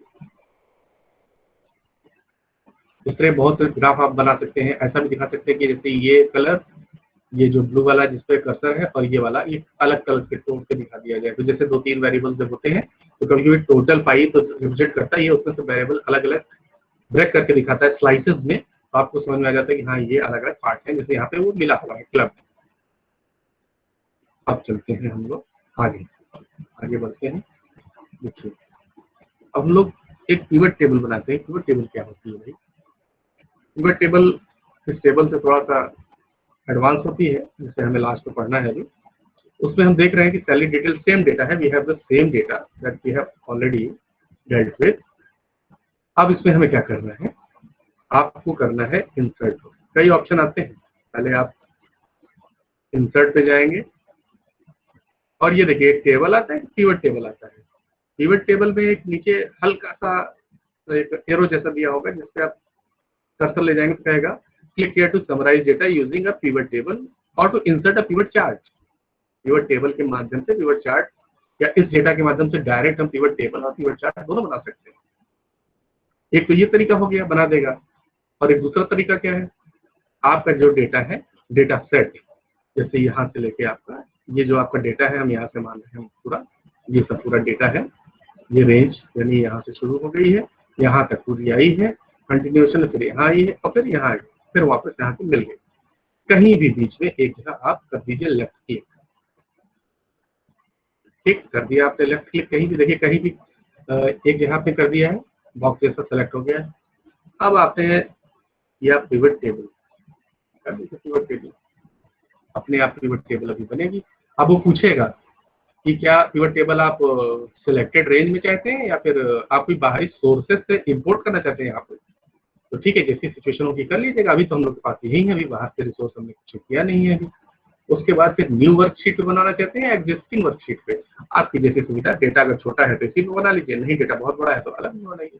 इस तरह बहुत से ग्राफ आप बना सकते हैं। ऐसा भी दिखा सकते हैं कि जैसे ये कलर, ये जो ब्लू वाला जिसपे कर्सर है और ये वाला, ये अलग कलर के टोन पे दिखा दिया जाए। तो जैसे 2-3 वेरिएबल जब होते हैं तो कभी कभी टोटल पाई तो रिप्रेजेंट करता है, ये उसमें से वेरिएबल अलग अलग ब्रेक करके दिखाता है स्लाइसेस में, तो आपको समझ में आ जाता है कि हाँ ये अलग अलग पार्ट है। जैसे यहाँ पे वो मिला हुआ है क्लब। अब चलते हैं हम लोग आगे बढ़ते हैं। देखिए अब हम लोग एक पिवट टेबल बनाते हैं। पिवट टेबल क्या होती है भाई? पिवट टेबल इस टेबल से थोड़ा सा एडवांस होती है, जिसे हमें लास्ट में पढ़ना है अभी। उसमें हम देख रहे हैं कि सैलरी डिटेल सेम डेटा है, we have the same data that we have already dealt with. अब इसमें हमें क्या करना है, आपको करना है इंसर्ट। कई ऑप्शन आते हैं, पहले आप इंसर्ट पे जाएंगे और ये देखिए एक टेबल आता है, पिवट टेबल आता है। पिवट टेबल में एक नीचे हल्का सा एक एरो जैसा दिया होगा, जिसपे आप कर्सर ले जाएंगे तो कहेगा click here to summarise data using a pivot table और to insert a pivot chart. Pivot table के माध्यम से पिवट चार्ट या इस डेटा के माध्यम से डायरेक्ट हम पिवट टेबल और पिवट चार्ट दोनों बना सकते हैं। एक तो ये तरीका हो गया, बना देगा। और एक दूसरा तरीका क्या है, आपका जो डेटा है, डेटा सेट, जैसे यहाँ से लेके आपका ये जो आपका डेटा है, हम यहाँ से मान रहे हैं पूरा, ये सब पूरा डेटा है, ये रेंज यानी यहाँ से शुरू हो गई है, यहाँ तक पूरी आई है, कंटिन्यूएशन फिर यहाँ आई है और फिर यहाँ आई, फिर वापस यहाँ से मिल गई। कहीं भी बीच में एक जगह आप कर दीजिए लेफ्ट क्लिक, ठीक कर दिया आपने लेफ्ट क्लिक, कहीं भी देखिए कहीं भी एक यहाँ पे कर दिया है, बॉक्स जैसा सेलेक्ट हो गया है। अब आपने या पिवट टेबल कर दीजिए, पिवट टेबल अपने आप पिवट टेबल अभी बनेगी। अब वो पूछेगा कि क्या पिवट टेबल आप सिलेक्टेड रेंज में चाहते हैं या फिर आप कोई बाहरी सोर्सेज से इंपोर्ट करना चाहते हैं यहाँ पे, तो ठीक है, जैसी सिचुएशन होगी कर लीजिएगा। अभी तो हम लोग के पास यही है, अभी बाहर से रिसोर्स हमने कुछ किया नहीं है अभी। उसके बाद फिर न्यू वर्कशीट पे बनाना चाहते हैं एग्जिस्टिंग वर्कशीट पे, आपकी जैसी सुविधा। डेटा अगर छोटा है तो इसी पे बना लीजिए, नहीं डेटा बहुत बड़ा है तो अलग में बनाइए।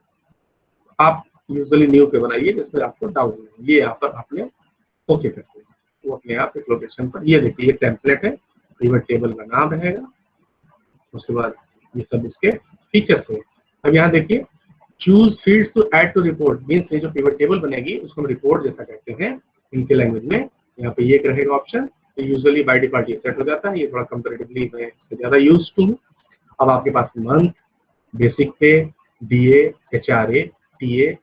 आप यूजुअली न्यू पे बनाइए जिसमें आपको डाउट नहीं। ये यहाँ पर आपने ओके करते हैं, वो अपने आप एक लोकेशन पर, ये देखिए ये टेम्पलेट है, पिवट टेबल का नाम रहेगा। उसके बाद ये सब इसके फीचर्स है। अब यहाँ देखिए choose fields to add to report, means ये जो पिवट टेबल बनेगी उसको हम रिपोर्ट जैसा कहते हैं इनके लैंग्वेज में। यहाँ पे ये एक रहेगा ऑप्शन, तो यूजुअली बाय डिफॉल्ट ये सेट हो जाता है, ये थोड़ा कंपैरेटिवली मैं ज्यादा यूज टू हूँ। अब आपके पास मंथ, बेसिक पे, DA, HRA, TA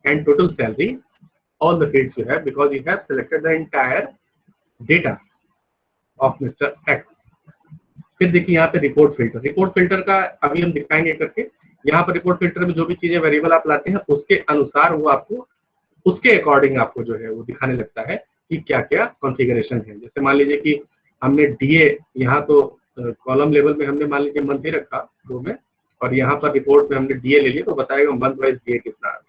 and total salary, all the fields you have because you have selected the entire data of Mr. X। फिर देखिए यहाँ पे रिपोर्ट फिल्टर, रिपोर्ट फिल्टर का अभी हम दिखाएंगे करके। यहाँ पर रिपोर्ट फिल्टर में जो भी चीजें वेरिएबल आप लाते हैं उसके अनुसार वो आपको उसके अकॉर्डिंग आपको जो है वो दिखाने लगता है कि क्या क्या कॉन्फ़िगरेशन है। जैसे मान लीजिए कि हमने डीए यहाँ तो कॉलम लेवल में हमने मान लीजिए मंथ ही रखा दो में, और यहाँ पर रिपोर्ट में हमने डीए ले लिया तो बताएगा मंथ वाइज डीए कितना है।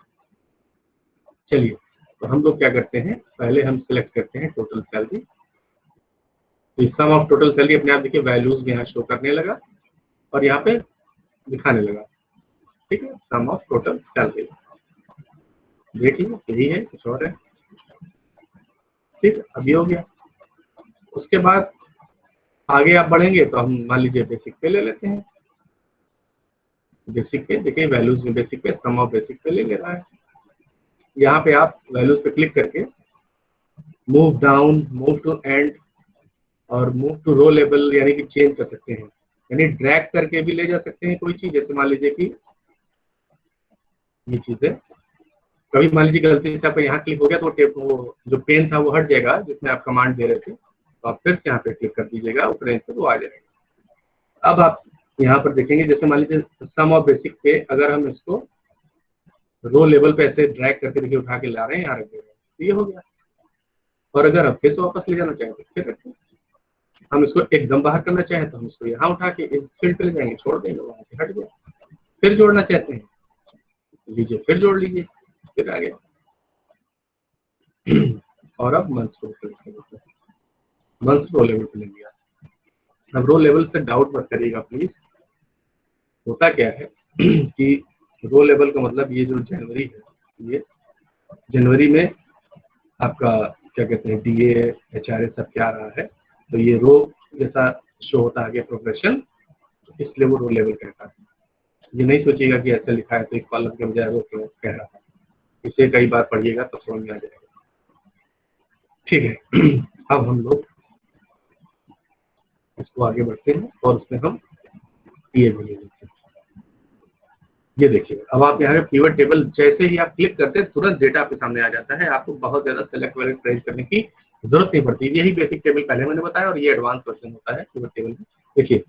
चलिए तो हम लोग क्या करते हैं, पहले हम सिलेक्ट करते हैं टोटल सैलरी। तो सम ऑफ टोटल सैलरी अपने आप देखिए वैल्यूज में यहाँ शो करने लगा और यहाँ पे दिखाने लगा, ठीक है, सम ऑफ टोटल सैलरी। देख लीजिए यही है, कुछ और है, ठीक, अभी हो गया। उसके बाद आगे आप बढ़ेंगे तो हम मान लीजिए बेसिक पे ले लेते हैं। बेसिक पे देखिए वैल्यूज में बेसिक पे सम ऑफ बेसिक पे ले रहा है। यहाँ पे आप वैल्यूज पे क्लिक करके move down, move to end और मूव टू रो लेवल यानी कि चेंज कर सकते हैं, यानी ड्रैग करके भी ले जा सकते हैं कोई चीज। जैसे मान लीजिए कि ये चीज है, कभी मान लीजिए गलती से आपका यहाँ क्लिक हो गया तो वो जो पेन था वो हट जाएगा जिसमें आप कमांड दे रहे थे, तो आप फिर से यहाँ पे क्लिक कर दीजिएगा, उस रेंज पे वो आ जाएगा। अब आप यहाँ पर देखेंगे जैसे मान लीजिए सम ऑफ बेसिक पे अगर हम इसको रो लेवल पे ऐसे ड्रैग करके देखिए उठा के ला रहे हैं, यहाँ रख दे रहे हैं, तो ये हो गया। और अगर अब फिर से वापस ले जाना चाहें तो फिर रखें, हम इसको एकदम बाहर करना चाहें तो हम इसको यहाँ उठा के इस फील्ड पे ले जाएंगे, छोड़ देंगे, वहां से हट गया। फिर जोड़ना चाहते हैं लीजिए, फिर जोड़ लीजिए, फिर आ गया। और अब मंथ रो लेवल पे ले लिया। अब रो लेवल से डाउट मत करिएगा प्लीज। होता क्या है कि रो लेवल का मतलब ये जो जनवरी है, ये जनवरी में आपका क्या कहते हैं डीए एचआरए सब क्या आ रहा है, तो ये रो जैसा शो होता है आगे प्रोग्रेशन, इसलिए वो रो लेवल कहता है। ये नहीं सोचिएगा कि ऐसा लिखा है तो एक कॉलम के बजाय वो कह रहा है, इसे कई बार पढ़िएगा तो समझ में आ जाएगा, ठीक है। अब हम लोग इसको आगे बढ़ते हैं और उसमें हम टीए भी ले लेते हैं। ये देखिए अब आप यहाँ पे पिवट टेबल जैसे ही आप क्लिक करते हैं तुरंत डेटा आपके सामने आ जाता है, आपको बहुत ज्यादा सेलेक्ट वेलेक्ट करने की जरूरत नहीं पड़ती। यही बेसिक टेबल पहले मैंने बताया और ये एडवांस वर्जन होता है पिवट टेबल में। देखिए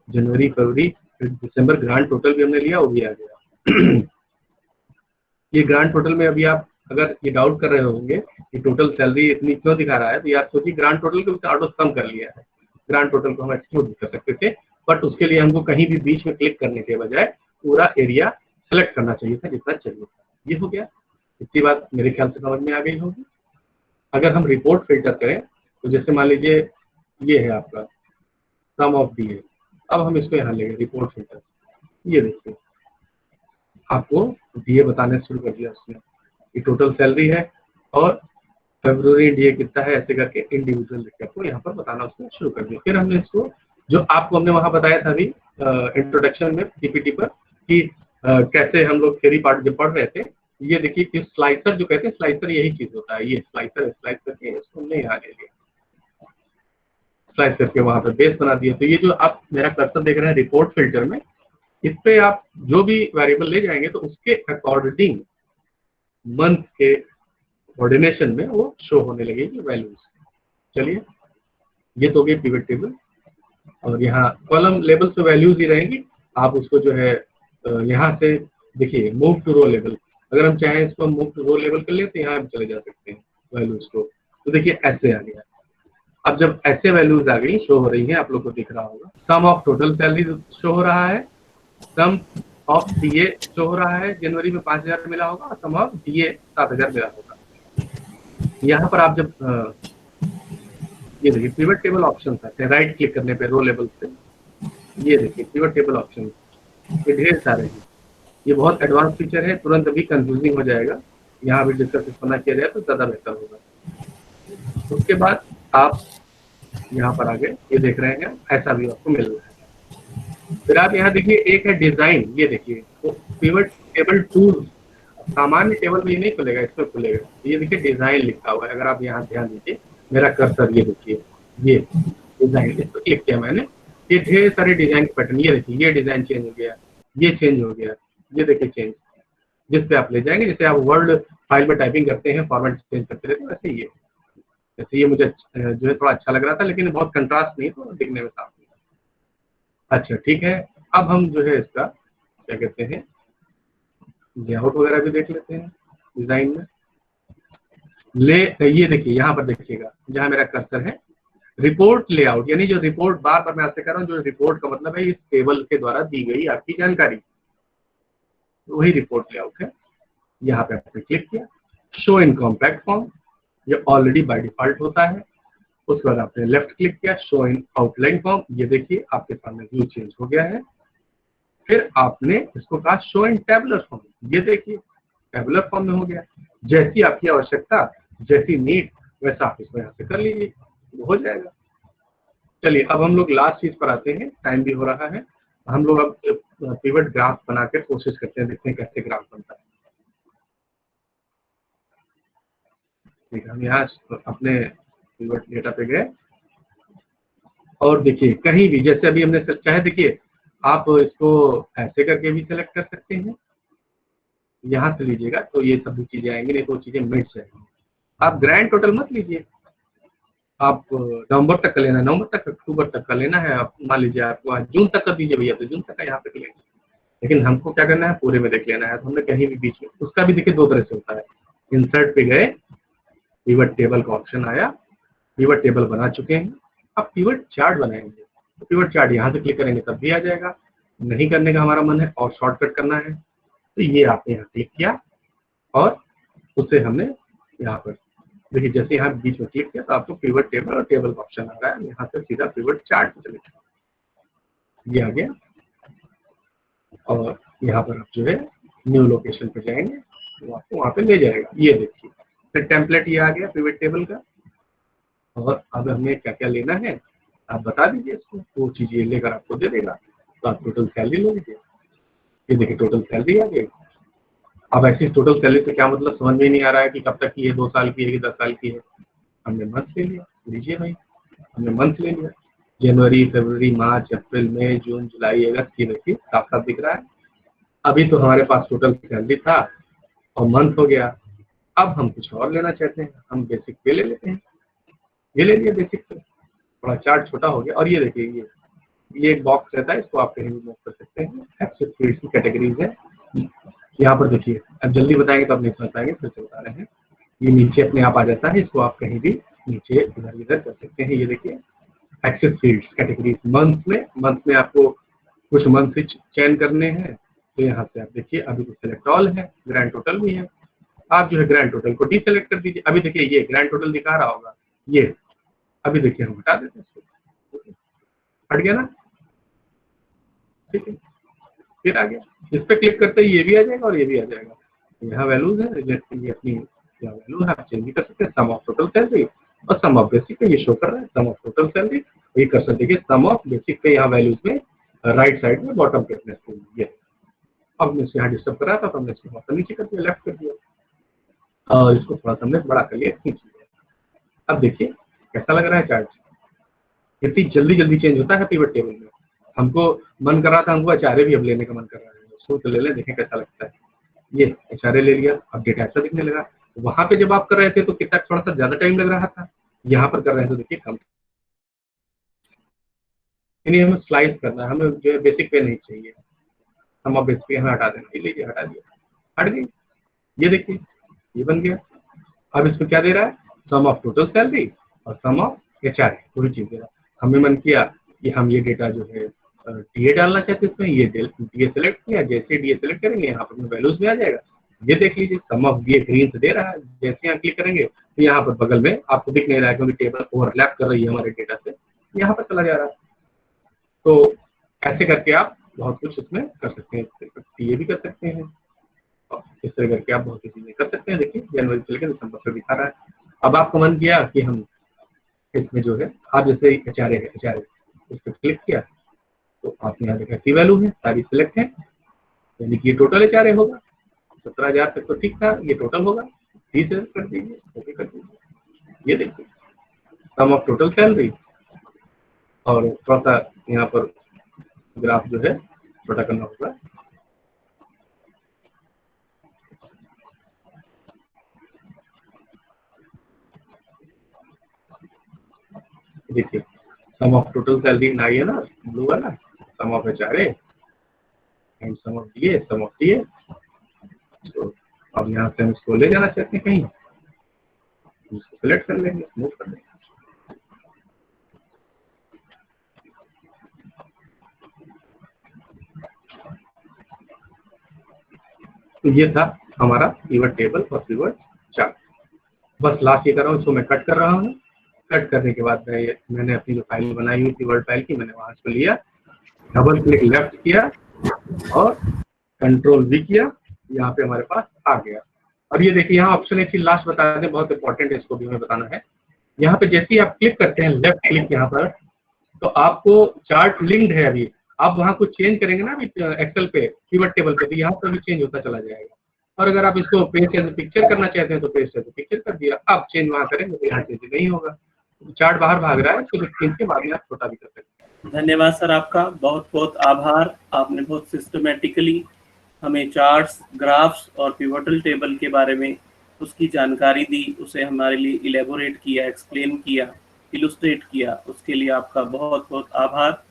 जनवरी फरवरी दिसंबर ग्रांड टोटल भी हमने लिया, वो भी आ गया। ये ग्रांड टोटल में अभी आप अगर ये डाउट कर रहे होंगे कि टोटल सैलरी इतनी क्यों दिखा रहा है, तो ये आप सोचिए ग्रांड टोटल को ऑटो सम कर लिया है। ग्रांड टोटल को हम एक्सक्लूड भी कर सकते थे, बट उसके लिए हमको कहीं भी बीच में क्लिक करने के बजाय पूरा एरिया सेलेक्ट करना चाहिए था जितना चाहिए था। ये हो गया। इतनी बात मेरे ख्याल से समझ में आ गई होगी। अगर हम रिपोर्ट फिल्टर करें तो जैसे मान लीजिए ये है आपका सम ऑफ DA, अब हम इसको यहाँ लेंगे रिपोर्ट फिल्टर। ये देखिए आपको DA बताने शुरू कर दिया उसने, ये टोटल सैलरी है और फरवरी DA कितना है, ऐसे करके इंडिविजुअल लिख के आपको यहाँ पर बताना उसने शुरू कर दिया। फिर हमने इसको जो आपको हमने वहां बताया था अभी इंट्रोडक्शन में PPT पर कि कैसे हम लोग थ्योरी पार्ट जब पढ़ रहे थे, ये देखिए कि स्लाइसर जो कहते हैं, स्लाइसर यही चीज होता है, ये स्लाइसर स्लाइस करके इसको हमने यहाँ ले लिया, स्लाइस करके वहां पर बेस बना दिया। तो ये जो आप मेरा कर्सर देख रहे हैं रिपोर्ट फिल्टर में, इस पे आप जो भी वेरिएबल ले जाएंगे तो उसके अकॉर्डिंग मंथ के कोऑर्डिनेशन में वो शो होने लगेगी वैल्यूज। चलिए ये तो हो गई पिवट टेबल, और यहाँ कॉलम लेवल पे वैल्यूज ही रहेंगी। आप उसको जो है यहाँ से देखिए मूव टू रो लेवल, अगर हम चाहें इसको मूव टू रो लेवल कर ले तो यहाँ चले जा सकते हैं वैल्यूज को। तो देखिए ऐसे आ गया। अब जब ऐसे वैल्यूज आ गई शो हो रही है, आप लोग को दिख रहा होगा सम ऑफ टोटल सैलरी शो हो रहा है, सम ऑफ DA शो हो रहा है, जनवरी में 5000 मिला होगा और सम ऑफ DA 7000 मिला होगा। यहाँ पर आप जब ये देखिए पिवट टेबल ऑप्शन आते हैं राइट क्लिक करने पे रो लेवल से, ये देखिए पिवट टेबल ऑप्शन, ये ढेर सारे हैं। ये बहुत एडवांस फीचर है, तुरंत अभी कंफ्यूजिंग हो जाएगा, यहाँ भी डिस्कस करना किया जाए तो ज्यादा बेहतर होगा। उसके बाद आप यहाँ पर आगे ये देख रहे हैं ऐसा भी आपको मिल रहा है। फिर आप यहाँ देखिए एक है डिजाइन, ये देखिए तो पिवट टेबल टूल, सामान्य टेबल में ये नहीं खुलेगा, इसमें खुलेगा। ये देखिए डिजाइन लिखा हुआ है, अगर आप यहाँ ध्यान दीजिए मेरा कर्सर ये देखिए ये डिजाइन, इस पर क्लिक किया मैंने, ये ढेर सारे डिजाइन के पैटर्न, ये देखिए ये डिजाइन चेंज हो गया, ये चेंज हो गया, ये देखिए चेंज, जिस पे आप ले जाएंगे, जैसे आप वर्ड फाइल में टाइपिंग करते हैं फॉर्मेट चेंज करते रहते हैं, वैसे ये जैसे ये मुझे जो है थोड़ा अच्छा लग रहा था, लेकिन बहुत कंट्रास्ट नहीं तो दिखने में साफ नहीं। अच्छा ठीक है, अब हम जो है इसका क्या कहते हैं लेआउट वगैरह भी देख लेते हैं डिजाइन में। ये देखिए यहाँ पर देखिएगा जहाँ मेरा कर्सर है रिपोर्ट लेआउट, यानी जो रिपोर्ट बार बार मैं आपसे कह रहा हूँ, जो रिपोर्ट का मतलब है इस टेबल के द्वारा दी गई आपकी जानकारी, वही रिपोर्ट लेआउट है। यहाँ पे आपने क्लिक किया, शो इन कॉम्पैक्ट फॉर्म, ये ऑलरेडी बाय डिफॉल्ट होता है। उसके बाद आपने लेफ्ट क्लिक किया, शो इन आउटलाइन फॉर्म, ये देखिए आपके सामने व्यू चेंज हो गया है। फिर आपने इसको कहा शो इन टेबुलर फॉर्म, ये देखिए टेबुलर फॉर्म में हो गया। जैसी आपकी आवश्यकता, जैसी नीड, वैसा आप इसको यहाँ से कर लीजिए, हो जाएगा। चलिए अब हम लोग लास्ट चीज पर आते हैं, टाइम भी हो रहा है। हम लोग अब पिवट ग्राफ बना के कोशिश करते हैं, देखते हैं कैसे ग्राफ बनता है। ठीक है, हम यहाँ अपने पिवट डेटा पे गए और देखिए कहीं भी जैसे अभी हमने चाहे, देखिए आप इसको ऐसे करके भी सेलेक्ट कर सकते हैं, यहाँ से लीजिएगा तो ये सब भी चीजें आएंगी, नहीं तो चीजें मिट जाएंगी। आप ग्रैंड टोटल मत लीजिए, आप नवंबर तक का लेना है, नवंबर तक, अक्टूबर तक का लेना है, आप मान लीजिए आपको जून तक का दीजिए भैया, तो जून तक का यहाँ पे लेंगे, लेकिन हमको क्या करना है पूरे में देख लेना है। तो हमने कहीं भी बीच में, उसका भी देखिए दो तरह से होता है। इंसर्ट पे गए, पिवट टेबल का ऑप्शन आया, पिवट टेबल बना चुके हैं, अब पिवट चार्ट बनाएंगे, तो पिवट चार्ट यहाँ से क्लिक करेंगे तब भी आ जाएगा। नहीं करने का हमारा मन है और शॉर्टकट करना है, तो ये आपने यहाँ क्लिक किया और उसे हमने यहाँ पर देखिए जैसे यहाँ बीच में क्लिक किया तो आपको पिवट टेबल और टेबल का ऑप्शन आ रहा है, यहाँ से सीधा पिवट चार्ट पे चले जाए, ये आ गया। और यहाँ पर आप जो है न्यू लोकेशन पे जाएंगे तो आपको वहाँ पे ले जाएगा, ये देखिए फिर टेम्पलेट ये आ गया पिवट टेबल का। और अब हमें क्या क्या लेना है आप बता दीजिए इसको, वो चीज ये लेकर आपको दे देगा, तो आप टोटल सैलरी ले लीजिए। ये देखिए टोटल सैलरी आ गई। अब ऐसी टोटल सैलरी से क्या मतलब समझ में नहीं आ रहा है कि कब तक की है, 2 साल की है कि 10 साल की है। हमने मंथ ले लिया, लीजिए भाई हमने मंथ ले लिया, जनवरी, फरवरी, मार्च, अप्रैल, मई, जून, जुलाई, अगस्त, ये देखिए साफ साफ दिख रहा है। अभी तो हमारे पास टोटल सैलरी था और मंथ हो गया। अब हम कुछ और लेना चाहते हैं, हम बेसिक पे ले लेते हैं, ये ले लिया बेसिक पे, थोड़ा चार्ट छोटा हो गया। और ये देखिए ये एक बॉक्स रहता है, इसको आप कहीं भी मूव कर सकते हैं, एक्सेस फील्ड्स की कैटेगरीज है। यहाँ पर देखिए अब जल्दी बताएंगे तो आप नहीं समझ पाएंगे, फिर से बता रहे हैं, ये नीचे अपने आप आ जाता है, इसको आप कहीं भी नीचे इधर उधर कर सकते हैं। ये देखिए एक्सेस फील्ड्स कैटेगरीज मंथ में आपको कुछ मंथ चयन करने हैं, तो यहाँ से आप देखिए अभी तो सेलेक्ट ऑल है, ग्रैंड टोटल भी है, आप जो है ग्रैंड टोटल को डीसेलेक्ट कर दीजिए। अभी देखिए ये ग्रैंड टोटल दिखा रहा होगा, ये अभी देखिए हम हटा देते हैं इसको, हट गया ना, ठीक है, फिर आ गया, इस पे क्लिक करते ही ये भी आ जाएगा और ये भी आ जाएगा। यहाँ वैल्यूज है, ये अपनी क्या वैल्यू है आप चेंज भी कर सकते हैं, सम ऑफ टोटल सैलरी और सम ऑफ बेसिक पे ये शो कर रहा है, सम ऑफ टोटल सैलरी, ये कर सकते देखिए सम ऑफ बेसिक पे यहाँ वैल्यूज में राइट साइड में बॉटम पे ये। अब मैं यहाँ डिस्टर्ब कर रहा था तो हमने इसको थोड़ा नीचे कर दिया, लेफ्ट कर दिया और इसको थोड़ा सा हमने बड़ा कर लिया, खींच लिया। अब देखिए कैसा लग रहा है चार्ट, कितनी जल्दी जल्दी चेंज होता है पिवट टेबल में। हमको मन कर रहा था, हमको एचआरए भी अब लेने का मन कर रहा है, उसको तो ले लें, देखें कैसा लगता है। ये एचआरए ले लिया, अब डेटा ऐसा दिखने लगा। वहां पे जब आप कर रहे थे तो कितना थोड़ा सा ज्यादा टाइम लग रहा था, यहाँ पर कर रहे हैं तो देखिए कम। इन्हें हमें स्लाइस करना है, हमें जो है बेसिक पे नहीं चाहिए, हम अब बेसिक पे हमें हटा देना, ये लीजिए हटा दिया, हट गई, ये देखिए ये बन गया। अब इसमें क्या दे रहा है, सम ऑफ टोटल सैलरी और सम ऑफ एचआरए, पूरी चीज दे रहा है। हमें मन किया कि हम ये डेटा जो है डीए डालना चाहते हैं इसमें, ये डीए सेलेक्ट किया, जैसे डीए सेलेक्ट करेंगे यहाँ पर वैल्यूज में आ जाएगा। ये देख लीजिए सम ऑफ डीए ग्रीन से दे रहा है, जैसे यहाँ क्लिक करेंगे तो यहाँ पर बगल में आपको दिख नहीं रहा है क्योंकि टेबल ओवरलैप कर रही है हमारे डेटा से, यहाँ पर चला जा रहा है। तो ऐसे करके आप बहुत कुछ इसमें कर सकते हैं, ये भी कर सकते हैं और इस तरह करके आप बहुत सी चीजें कर सकते हैं। देखिए जनवरी से लेकर दिसंबर से दिखा रहा है। अब आपको मन किया कि हम इसमें जो है आप जैसे एचआरए है, एचआरए इस पर क्लिक किया तो आपने यहाँ देखा सी वैल्यू है, सारी सिलेक्ट है, यानी कि ये टोटल एचआरए होगा। 17,000 तक तो ठीक था, ये टोटल होगा, 30,000 कर दीजिए, ओके कर दीजिए। ये देखिए सम ऑफ टोटल सैलरी और थोड़ा सा यहाँ पर ग्राफ जो है छोटा करना होगा, देखिए सम ऑफ टोटल सैलरी ना है ना ब्लू वाला, sum of HRA and sum of DA, sum of DA. तो अब यहाँ से हम इसको ले जाना चाहते हैं कहीं, इसको सिलेक्ट कर लेंगे, मूव कर लेंगे। तो ये था हमारा पिवट टेबल और पिवट चार्ट। बस लास्ट ये कर रहा हूँ, इसको मैं कट कर रहा हूँ। कट करने के बाद मैंने अपनी जो फाइल बनाई हुई थी वर्ड फाइल की, मैंने वहां से लिया, डबल क्लिक लेफ्ट किया और कंट्रोल वी किया, यहाँ पे हमारे पास आ गया। और ये देखिए यहाँ ऑप्शन एक चीज लास्ट बता दें, बहुत इंपॉर्टेंट है, इसको भी हमें बताना है। यहाँ पे जैसे ही आप क्लिक करते हैं लेफ्ट क्लिक यहाँ पर, तो आपको चार्ट लिंक्ड है, अभी आप वहाँ कुछ चेंज करेंगे ना अभी एक्सेल पे पिवट टेबल पे, तो यहाँ पर भी चेंज होता चला जाएगा। और अगर आप इसको पेस्ट एज पिक्चर करना चाहते हैं तो पेस्ट एज पिक्चर कर दिया, आप चेंज वहाँ करेंगे तो यहाँ चेंज नहीं होगा, चार्ट बाहर भाग रहा है, तो स्क्रीन के बाद में आप छोटा भी कर सकते हैं। धन्यवाद सर, आपका बहुत बहुत आभार। आपने बहुत सिस्टमेटिकली हमें चार्ट्स, ग्राफ्स और पिवटल टेबल के बारे में उसकी जानकारी दी, उसे हमारे लिए इलेबोरेट किया, एक्सप्लेन किया, इलुस्ट्रेट किया, उसके लिए आपका बहुत बहुत आभार।